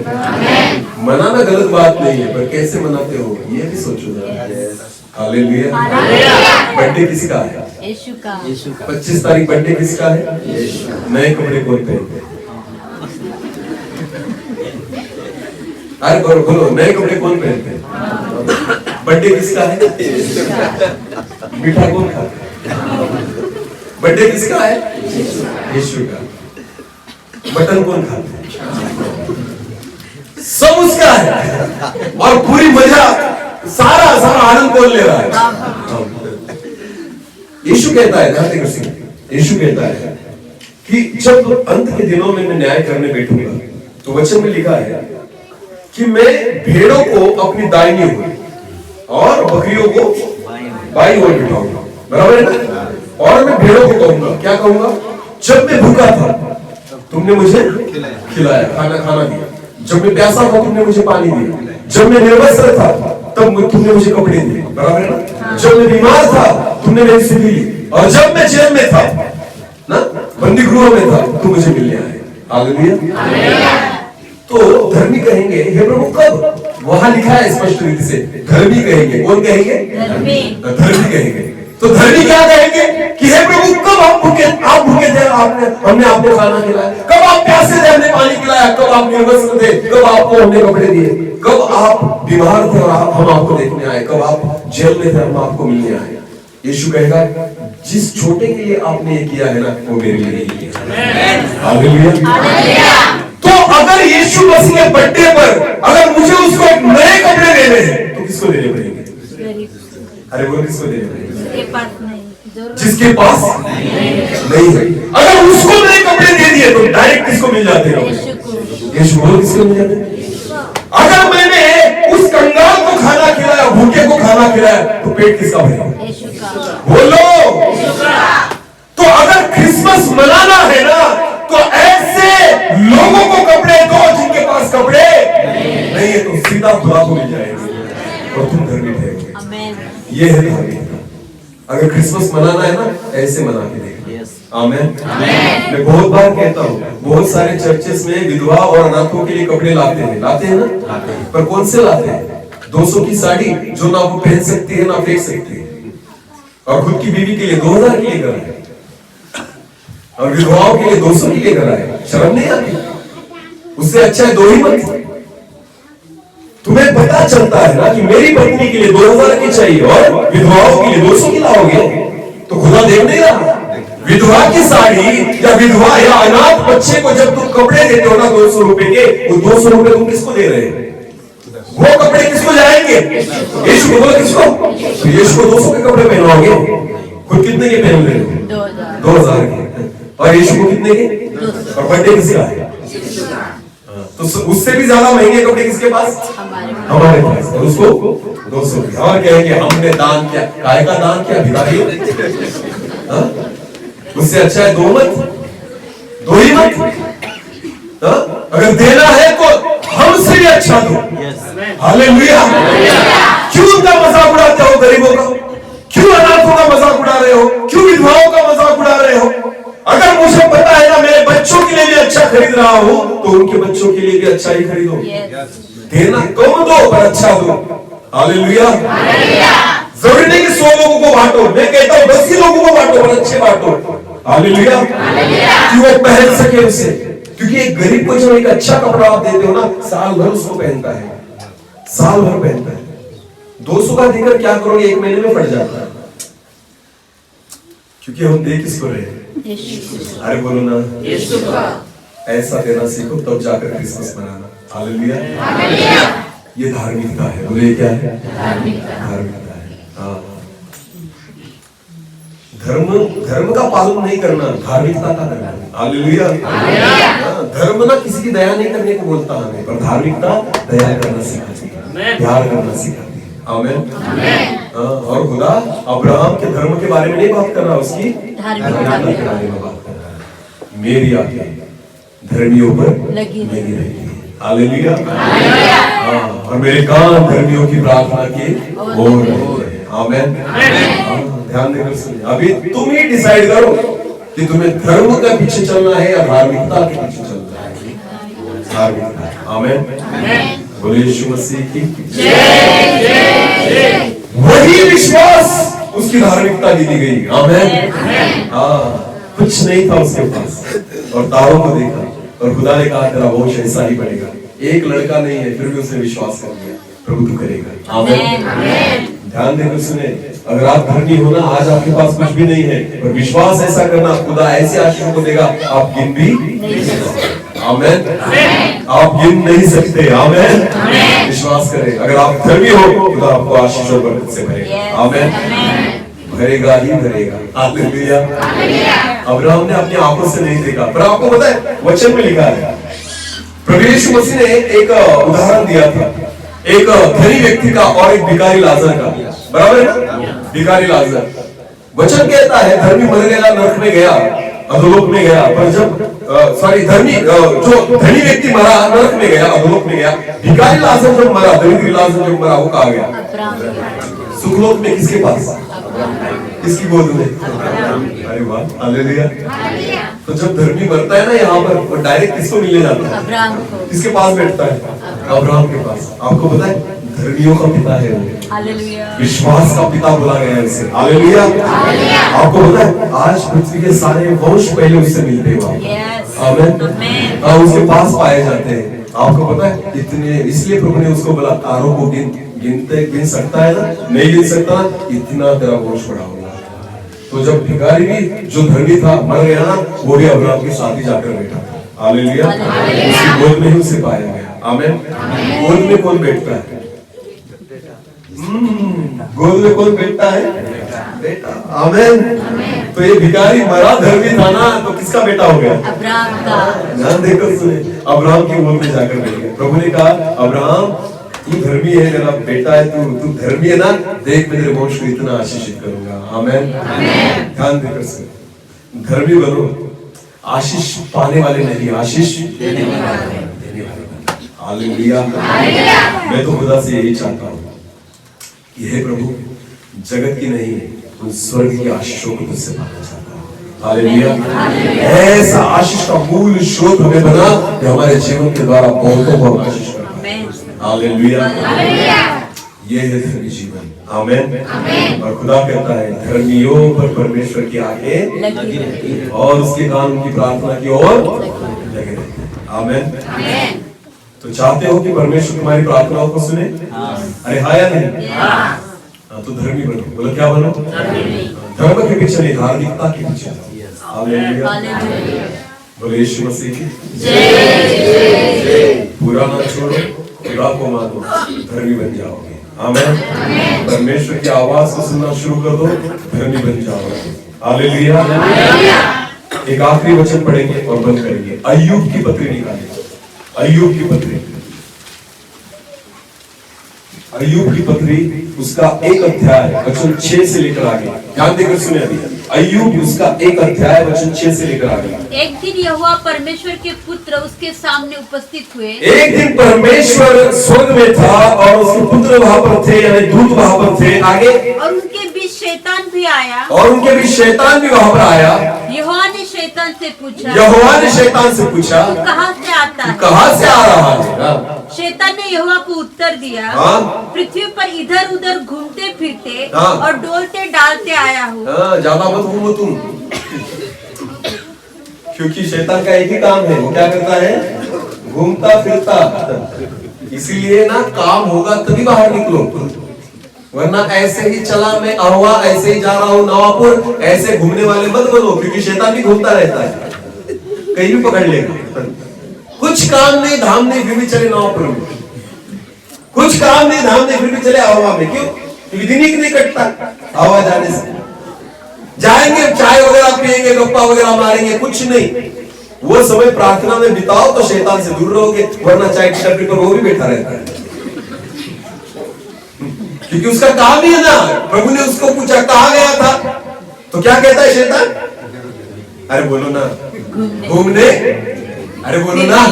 Speaker 3: मनाना गलत बात नहीं है, पर कैसे मनाते हो ये भी सोचो जरा। हालेलुया। बर्थडे किसका है?
Speaker 6: यीशु का।
Speaker 3: 25 तारीख बर्थडे किसका है? नए कपड़े कौन पहनते हैं? अरे बोलो नए कपड़े कौन पहनते हैं? बर्थडे किसका है? मीठा कौन खाता है? बर्थडे किसका है? यीशु का। मटन कौन खाता है? सब उसका है, और पूरी मजा, सारा आनंद कौन ले रहा है? यीशु कहता है, ध्यान देकर सुनिए, यीशु कहता है कि जब अंत के दिनों में मैं न्याय करने बैठूंगा तो वचन में लिखा है कि मैं भेड़ों को अपनी दाहिनी ओर और बकरियों को बाईं ओर बिठाऊंगा। बराबर है ना? और मैं भेड़ों को कहूंगा, क्या कहूंगा? जब मैं भूखा था तुमने मुझे खिलाया, खाना दिया। जब मैं प्यासा था तुमने मुझे पानी दिया। जब मैं निर्वस्त्र था तब तुमने मुझे कपड़े दिए, बराबर है ना? जब मैं बीमार था तुमने मेरी सुधि ली, और जब मैं जेल में था ना, बंदी गृह में था, तुम मुझे मिलने आए। हालेलुया। तो धर्मी कहेंगे हे प्रभु कब? वहां लिखा है स्पष्ट रीति से, धर्मी कहेंगे। कौन कहेंगे? धर्मी कहेंगे। तो धर्मी क्या कहेंगे कि हे प्रभु कब आप भूखे थे, हमने आपको खाना खिलाया? कब आप प्यासे थे, हमने पानी खिलाया? कब आप निर्वस्त्र थे, कब आपको हमने कपड़े दिए? कब आप बीमार थे और हम आपको देखने आए? कब आप जेल में थे, हम आपको मिलने आए? यीशु कहेगा जिस छोटे के लिए आपने ये किया है ना, वो मेरे लिए ही किया। हालेलुया। तो अगर यीशु मसीह के बर्थडे पर अगर मुझे उसको एक नए कपड़े देने हैं तो किसको देने पड़ेंगे? अरे वो किसको देने पड़ेंगे? जिसके पास नहीं है। अगर उसको नए कपड़े दे दिए तो डायरेक्ट किसको मिल जाते हैं? यीशु को किसको मिल जाते हैं? अगर मैंने उस कंगाल को खाना खिलाया, भूखे को खाना खिलाया, तो पेट किसका भरेगा? बोलो। तो अगर क्रिसमस मनाना है ना, तो ऐसे लोगों को कपड़े दो जिनके पास कपड़े नहीं है, तो सीधा खुदा को मिल जाएंगे और तुम धर्मी ठहरोगे। ये है धार्मिकता। अगर क्रिसमस मनाना है ना, ऐसे मना के देखो। आमेन। मैं बहुत बार कहता हूँ, बहुत सारे चर्चेस में विधवा और अनाथों के लिए कपड़े लाते हैं ना, पर कौन से लाते हैं? 200 की साड़ी जो ना वो पहन सकती है ना फेंक सकती है, और खुद की बीवी के लिए 2000 के लिए कराए, और विधवाओं के लिए 200 के लिए कराए। शर्म नहीं आती? उससे अच्छा है दो ही मत। तुम्हें पता चलता है ना कि मेरी पत्नी के लिए 2000 की चाहिए और विधवाओं के लिए 200 की लाओगे, तो खुदा देख नहीं रहा? विधवा की साड़ी या विधवा या अनाथ बच्चे को जब तुम कपड़े देते हो ना 200 रुपए के, वो 200 रुपए तुम किसको दे रहे हैं? वो कपड़े किसको जाएंगे? यीशु को। बोलो किसको? तो यीशु को 200 के कपड़े पहनवाओगे, खुद कितने के पहन रहे हो? 2000 के। और यीशु को कितने के? और बर्थडे किसका है? तो उससे भी ज्यादा महंगे कपड़े किसके पास? हमारे पास। और उसको 200 के। और कहेंगे हमने दान किया। काय का दान किया? भिखारी। उससे अच्छा है दो ही मत। अगर देना है तो हमसे भी अच्छा दो। हालेलुया। क्यों उनका मजाक उड़ाते हो गरीबों का? क्यों अनाथों का मजाक उड़ा रहे हो? क्यों विधवाओं का मजाक उड़ा रहे हो? अगर मुझे पता है ना मेरे बच्चों के लिए भी अच्छा खरीद रहा हूं, तो उनके बच्चों के लिए भी अच्छा ही खरीदो। देना कम दो पर अच्छा दो। हालेलुया। जरूरी नहीं कि 100 लोगों को बांटो, मैं कहता हूं 10 ही लोगों को बांटो, पर अच्छे बांटो। हालेलुया। कि वो पहन सके उसे, क्योंकि एक गरीब को जब एक अच्छा कपड़ा आप देते हो ना, साल भर उसको पहनता है, साल भर पहनता है। 200 का देकर क्या करोगे? एक महीने में फट जाता है। क्योंकि हम दे किसको रहे हैं? अरे बोलो ना, ऐसा देना सीखो, तब जाकर क्रिसमस मनाना। हालेलुया। ये धार्मिकता है। बोले क्या है? धार्मिकता है। हाँ, धर्म का पालन नहीं करना, धार्मिकता का करना। हालेलुया। धर्म ना किसी की दया नहीं करने को बोलता हमें, पर धार्मिकता दया करना सिखाती है, प्यार करना सिखाती है। आमीन। और खुदा अब्राहम के धर्म के बारे में नहीं बात कर रहा, उसकी धार्मिकता के बारे में बात कर रहा है। मेरी आंखें धर्मियों पर लगी रहेगी। हालेलुया। और मेरे कान धर्मियों की प्रार्थना की ओर रहेंगे। आमीन। ध्यान देकर सुनिए। अभी तुम ही डिसाइड करो कि तुम्हें धर्म के पीछे चलना है या धार्मिकता के पीछे चलना है। धार्मिकता। आमीन। बोले यीशु मसीह की जय। वही विश्वास उसकी धार्मिकता दी गई। आमीन। हाँ, कुछ नहीं था उसके पास, और तारों को देखा, और खुदा ने कहा तेरा वंश ऐसा ही बनेगा। एक लड़का नहीं है, फिर भी उसने विश्वास कर लिया, प्रभु तू करेगा। आमीन। ध्यान देकर सुने, अगर आप धर्मी हो ना, आज आपके पास कुछ भी नहीं है, पर विश्वास ऐसा करना, खुदा ऐसे आशीष को देगा आप गिन भी नहीं सकते। आमीन। आप गिन नहीं सकते। आमीन। विश्वास करें, अगर आप धर्मी हो, खुदा आपको आशीषों पर से भरेगा। आमीन। भरेगा ही भरेगा। हालेलुया। अब्राहम ने अपनी आंखों से नहीं देखा, पर आपको पता है वचन में लिखा है, प्रभु यीशु मसीह ने एक उदाहरण दिया था, एक धनी व्यक्ति का और एक भिखारी लाजर का। बराबर है ना? भिखारी लाजर, वचन कहता है धर्मी मर गया, नरक में गया, अधोलोक में गया, पर जब धर्मी जो धनी व्यक्ति मरा नरक में गया, अधोलोक में गया। भिखारी लाजर जब मरा, दरिद्री लाजर जब मरा, वो कहाँ गया? सुखलोक में। किसके पास? किसकी गोद में? अरे वाह, हालेलुया। तो जब धर्मी मरता है ना यहाँ पर, वो डायरेक्ट किसको मिलने जाता है? किसके पास बैठता है? अब्राहम के पास। आपको पता है धर्मियों का पिता है वो, विश्वास का पिता बोला गया है उसे। हालेलुया। आपको पता है आज पृथ्वी के सारे वंश पहले उससे मिलते हैं, आमीन, उसके पास पाए जाते हैं। आपको पता है इतने, इसलिए प्रभु ने उसको बोला तारों को गिन सकता है ना? नहीं गिन सकता, इतना तेरा वंश बड़ा होगा। तो जब भिखारी भी जो धर्मी था मर गया ना, वो भी अब्राहम के साथ ही जाकर बैठा। हालेलुया। उसकी गोद में ही उसे पाया गया, आमीन। गोद में कौन बैठता है? गोद में कौन बैठता है? बेटा, आमीन। तो ये भिखारी मरा, धर्मी था ना, तो किसका बेटा हो गया?
Speaker 6: अब्राहम का।
Speaker 3: ध्यान देकर सुने, अब्राहम की गोद में जाकर बैठ गया। प्रभु ने कहा अब्राहम तू धर्मी है, मेरा बेटा है, तू धर्मी है ना, देख मैं तेरे वंश को इतना आशीषित करूंगा, आमीन। ध्यान देकर सुने, धर्मी बनो, आशीष पाने वाले नहीं, आशीष देने वाले। हालेलुया। मैं तो खुदा से यही चाहता हूँ कि हे प्रभु, जगत की नहीं उन स्वर्ग की आशीषों को तुझसे पाना चाहता हूँ। हालेलुया। ऐसा आशीष का मूल स्रोत हमें बना कि हमारे जीवन के द्वारा बहुतों को आशीष करना। हालेलुया। ये है धर्मी जीवन, आमीन। और खुदा कहता है धर्मियों पर परमेश्वर की आंखें लगी रहती है और उसके कान उनकी प्रार्थना की ओर लगे रहते हैं, आमीन। तो चाहते हो कि परमेश्वर तुम्हारी प्रार्थनाओं को सुने? अरे हाँ या नहीं? हाँ, तो धर्मी बनो। बोलो क्या बनो? धर्म के पीछे नहीं, धार्मिकता के पीछे। हालेलुया। बोलो यीशु मसीह की जय। पूरा ना छोड़ो, खुदा को मानो, धर्मी बन जाओगे, आमीन। परमेश्वर की आवाज को सुनना शुरू कर दो, धर्मी बन जाओगे। हालेलुया। एक आखिरी वचन पढ़ेंगे और बंद करेंगे। अय्यूब की पत्री निकालेंगे। अय्यूब की पत्री, अय्यूब की पत्री उसका 1 अध्याय वचन 6 से लेकर आगे। ध्यान देकर सुने अभी। अय्यूब उसका 1 अध्याय वचन 6 से लेकर आगे।
Speaker 6: एक दिन यहोवा परमेश्वर के पुत्र उसके सामने उपस्थित हुए।
Speaker 3: एक दिन परमेश्वर स्वर्ग में था और उसके पुत्र वहां पर थे, यानी दूत वहां पर थे। आगे,
Speaker 6: और उनके बीच शैतान भी आया।
Speaker 3: और उनके बीच शैतान भी वहां पर आया।
Speaker 6: यहोवा ने शैतान से पूछा,
Speaker 3: यहोवा ने शैतान से पूछा,
Speaker 6: तू कहाँ से आता है?
Speaker 3: कहाँ से आ रहा है?
Speaker 6: शैतान ने यहोवा को उत्तर दिया, पृथ्वी पर इधर उधर घूमते फिरते और डोलते डालते आया हूँ।
Speaker 3: ज्यादा मत घूमो तुम, क्योंकि शैतान का एक ही काम है, वो क्या करता है? घूमता फिरता। इसीलिए ना काम होगा तभी बाहर निकलो, वरना ऐसे ही चला मैं अहवा, ऐसे ही जा रहा हूँ नवापुर, ऐसे घूमने वाले मत बनो, क्योंकि शैतान भी घूमता रहता है, कहीं भी पकड़ लेगा। कुछ काम नहीं धाम नहीं फिर भी चले नवापुर में, कुछ काम नहीं धाम नहीं फिर भी चले अहवा में। क्यों? क्योंकि दिन ही नहीं कटता अहवा जाने से। जाएंगे चाय वगैरह पिएंगे, गप्पा वगैरह मारेंगे, कुछ नहीं। वो समय प्रार्थना में बिताओ तो शैतान से दूर रहोगे, वरना चाय की टपरी पर वो भी बैठा रहता है, क्योंकि उसका काम ही है ना। प्रभु ने उसको पूछा कहाँ गया था, तो क्या कहता है शैतान? अरे बोलो ना, घूमने। अरे बोलो ना।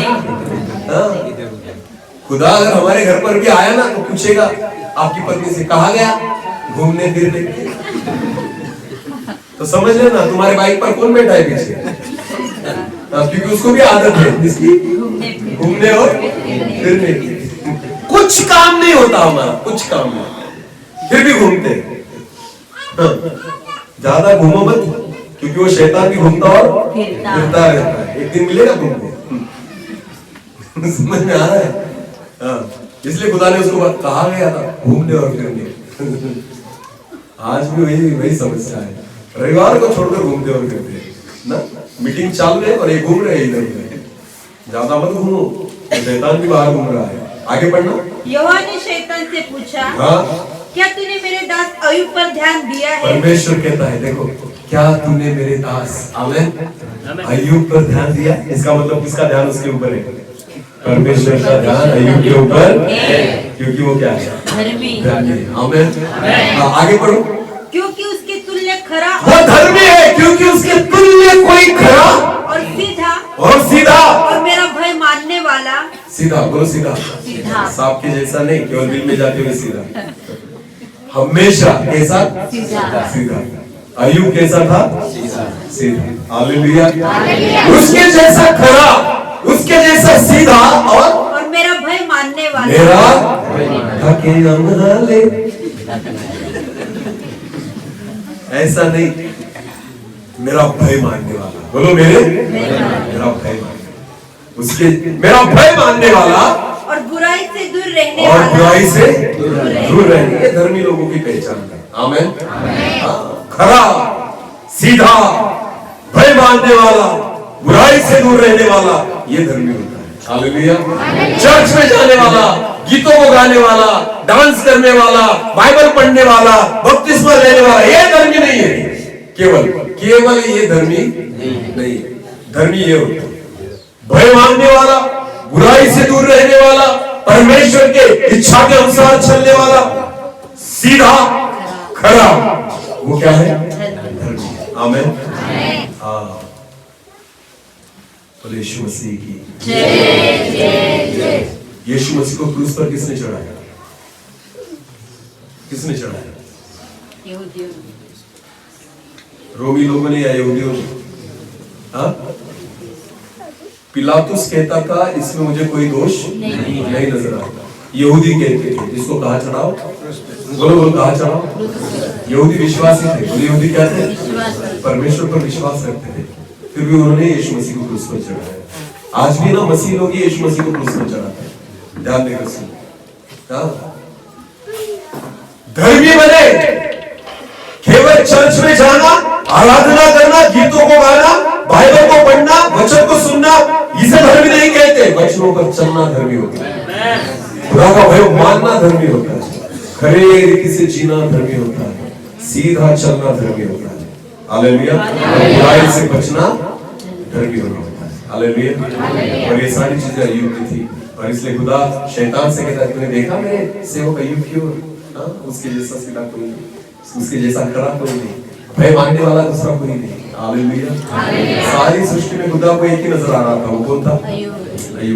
Speaker 3: खुदा अगर हमारे घर पर भी आया ना तो पूछेगा आपकी पत्नी से कहाँ गया? घूमने फिरने। तो समझ लेना तुम्हारे बाइक पर कौन बैठा है पीछे, क्योंकि उसको भी आदत है इसकी घूमने और फिरने की। कुछ काम नहीं होता हमारा, कुछ काम नहीं, फिर भी घूमते। ज्यादा घूमो मत, क्योंकि वो शैतान भी घूमता और फिरता रहता है, एक दिन मिलेगा तुमको। समझ में आ रहा है? इसलिए खुदा ने उसको कहा गया था घूमने और फिरने। आज भी वही समस्या है, रविवार को छोड़कर घूमते और फिरते ना। मीटिंग चालू है और ये घूम रहे इधर उधर। ज्यादा मत घूमो, शैतान भी बाहर घूम रहा है। आगे पढ़ना।
Speaker 6: यहोवा ने शैतान से पूछा, क्या तूने मेरे दास अय्यूब पर ध्यान दिया है?
Speaker 3: परमेश्वर कहता है देखो, क्या तूने मेरे दास आमीन अय्यूब पर ध्यान दिया? इसका मतलब किसका ध्यान उसके ऊपर है? परमेश्वर का ध्यान अय्यूब के ऊपर, क्योंकि वो क्या है? धर्मी। आमीन। आगे पढ़ो।
Speaker 6: क्योंकि उसके तुल्य खरा
Speaker 3: क्योंकि उसके तुल्य कोई खरा
Speaker 6: और सीधा
Speaker 3: और
Speaker 6: मेरा भय मानने वाला।
Speaker 3: सीधा बोलो, सीधा
Speaker 6: सीधा।
Speaker 3: सांप के जैसा नहीं, केवल बिल में जाते हुए सीधा, हमेशा कैसा? सीधा। अय्यूब कैसा था? सीधा। हालेलुया। उसके जैसा खरा, उसके जैसा सीधा और
Speaker 6: मेरा भय मानने वाला।
Speaker 3: मेरा ऐसा नहीं, मेरा भय मानने वाला। बोलो मेरा भय मानने, उसके मेरा भय मानने वाला
Speaker 6: और बुराई से दूर रहने
Speaker 3: और
Speaker 6: वाला।
Speaker 3: बुराई से दूर रहने, ये धर्मी लोगों की पहचान है। आमीन। खरा, सीधा, भय मानने वाला, बुराई से दूर रहने वाला, ये धर्मी होता है। हालेलुया। चर्च में जाने वाला, गीतों को गाने वाला, डांस करने वाला, बाइबल पढ़ने वाला, बपतिस्मा लेने वाला, ये धर्मी नहीं है। केवल ये धर्मी नहीं है। धर्मी ये होता है भय मानने वाला, बुराई से दूर रहने वाला, परमेश्वर के इच्छा के अनुसार चलने वाला, सीधा, खरा, वो क्या है? धर्मी। आमीन। बोले यीशु मसीह की जय। यीशु मसीह को क्रूस पर किसने चढ़ाया? किसने चढ़ाया? रोमी लोगों ने या यहूदियों ने? पिलातुस कहता था इसमें मुझे कोई दोष नहीं नजर आता। यहूदी कहते थे जिसको कहा चढ़ाओ, बोलो कहा चढ़ाओ। यहूदी विश्वासी थे। बोले यहूदी क्या थे? परमेश्वर पर विश्वास रखते थे। फिर भी उन्होंने यीशु मसीह को क्रूस पर चढ़ाया। आज भी ना मसीह लोग यीशु मसीह को क्रूस पर चढ़ाते हैं। ध्यान देकर सुनो। धर्मी बने केवल चर्च में जाना, आराधना करना, गीतों को गाना, बाइबल को पढ़ना, वचन को सुनना, इसे धर्मी नहीं कहते। वचनों पर चलना धर्मी होता है। खुदा का भय मानना धर्मी होता है। खरे रीति से जीना धर्मी होता है। सीधा चलना धर्मी होता है। हालेलुया। बुराई से बचना धर्मी होता है। हालेलुया। और ये सारी चीजें अय्यूब की थी, और इसलिए खुदा शैतान से कहता है तूने देखा मेरे सेवक अय्यूब की ओर, उसके जैसा सीधा कोई नहीं, उसके जैसा खरा कोई नहीं, भय मानने वाला दूसरा कोई नहीं। हालेलुया। सारी सृष्टि में खुदा को एक ही नजर आ रहा था, वो कौन था? अय्यूब।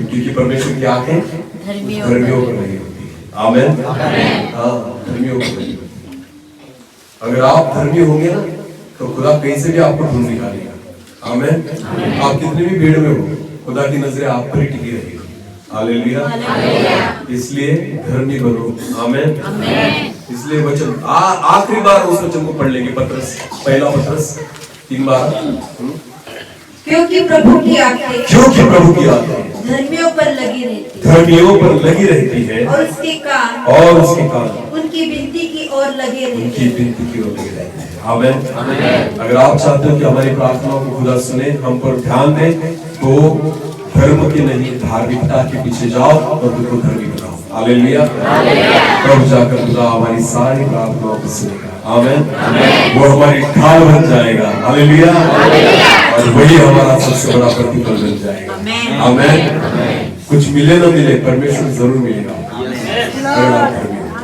Speaker 3: क्योंकि परमेश्वर की आंखें धर्मियों पर लगी होती है। आमीन। धर्मियों पर लगी होती है। अगर आप धर्मी होंगे ना तो खुदा कहीं से भी आपको ढूंढ निकालेगा। आमीन। आप कितने भी भीड़ में हो, खुदा की नजरें आप पर ही टिकी रहेगी। हालेलुया। इसलिए धर्मी बनो। आमीन। इसलिए वचन आखिरी बार उस वचन को पढ़ लेंगे, पत्रस, पहला पत्रस 3 बार।
Speaker 6: क्योंकि प्रभु की आंखें
Speaker 3: धर्मियों पर लगी रहती है
Speaker 6: और उसके कान
Speaker 3: उनकी विनती की ओर लगे रहते हैं। आमीन। अगर आप चाहते हो कि हमारी प्रार्थनाओं को खुदा सुने, हम पर ध्यान दे, तो धर्म के नहीं धार्मिकता के पीछे जाओ और खुद को धर्मी बनाओ। हालेलुया। तब जाकर खुदा हमारी सारी प्रार्थनाओं को सुनेगा। आमीन। वो हमारी ढाल बन जाएगा। हालेलुया। और वही हमारा सबसे बड़ा प्रतिफल बन जाएगा। आमीन। कुछ मिले ना मिले, परमेश्वर जरूर मिलेगा।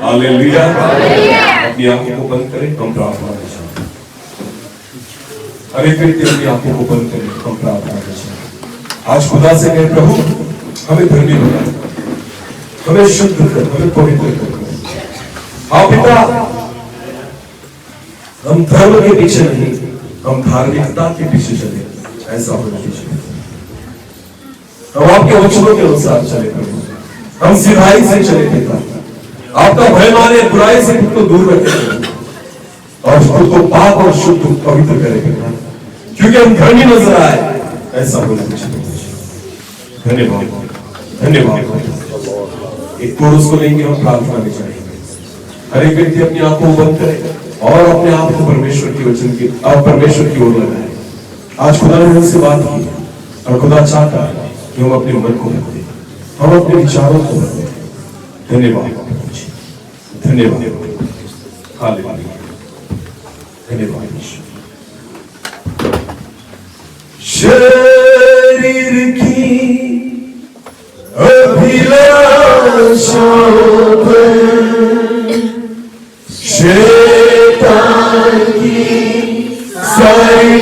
Speaker 3: हालेलुया। अपनी आंखों को बंद करें, हम प्रार्थना करें। अरे व्यक्ति अपनी आंखों को बंद करें, हम प्रार्थना करें। आज खुदा से कहें प्रभु हमें धर्मी बना, हमें शुद्ध कर, हमें पवित्र कर। हाँ पिता, हम धर्म के पीछे नहीं, हम धार्मिकता के पीछे चले। ऐसा होना चाहिए। हम आपके वचनों के अनुसार चले प्रभु, हम सिधाई से चले पिता। आपका भय माने, बुराई से खुद को दूर रखें और खुद को पाप और शुद्ध पवित्र करें पिता, क्योंकि हम धर्मी नजर आए। ऐसा होना चाहिए। धन्यवाद, धन्यवाद। एक कोरस को लेंगे, हम प्रार्थना में जाएंगे। हर एक व्यक्ति अपनी आंखों को बंद करे और अपने आप को परमेश्वर की वचन की और परमेश्वर की ओर लगाए। आज खुदा ने हमसे बात की और खुदा चाहता है कि हम अपने मन को बदलें, हम अपने विचारों को बदलें। धन्यवाद, धन्यवाद, हालेलुया, धन्यवाद। शरीर की अभिलाषाओं पर शैतान की सारी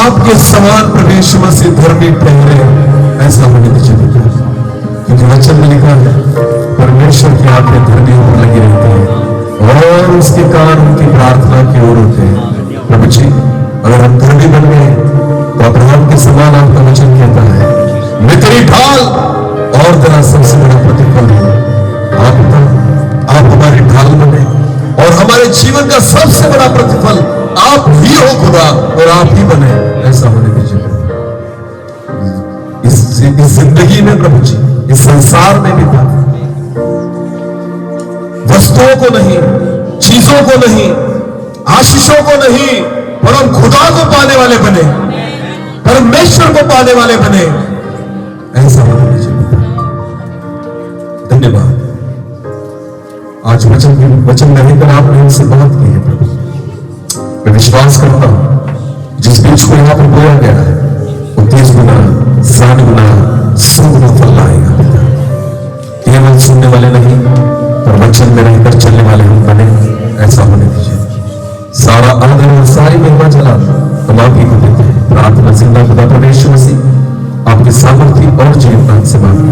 Speaker 3: आपके समान प्रवेश से धर्मी ठहरे, ऐसा होने दीजिए प्रभु। क्योंकि वचन में लिखा है परमेश्वर की आंखें धर्मी पर लगी रहती है और उसके कान उनकी प्रार्थना की ओर होते हैं। प्रभु जी, अगर हम धर्मी बन गए तो अब्राहम के समान आपका वचन कहता है मैं तेरी ढाल और तेरा सबसे बड़ा प्रतिफल है। आप हमारी ढाल बने और हमारे जीवन का सबसे बड़ा प्रतिफल आप ही हो खुदा, और आप ही बने, ऐसा होने दीजिए। इस जिंदगी में प्रभु जी, इस संसार में भी वस्तुओं को नहीं, चीजों को नहीं, आशीषों को नहीं, पर हम खुदा को पाने वाले बने, परमेश्वर को पाने वाले बने, ऐसा होने दीजिए। धन्यवाद। आज वचन में रहकर आपने हमसे बात की है प्रभु। मैं विश्वास करता हूं जिस बीज को यहां पर बोया गया है वो 30 गुना, 60 गुना, 100 गुना फल लाएगा। केवल सुनने वाले नहीं पर वचन में रहकर चलने वाले हम बने, ऐसा होने दीजिए। सारा आदर और सारी महिमा चला हम आप ही को देते हैं। प्रार्थना जिंदा खुदा परमेश्वर मसीह आपके सामर्थ्य और जीवदान से मांगते हैं।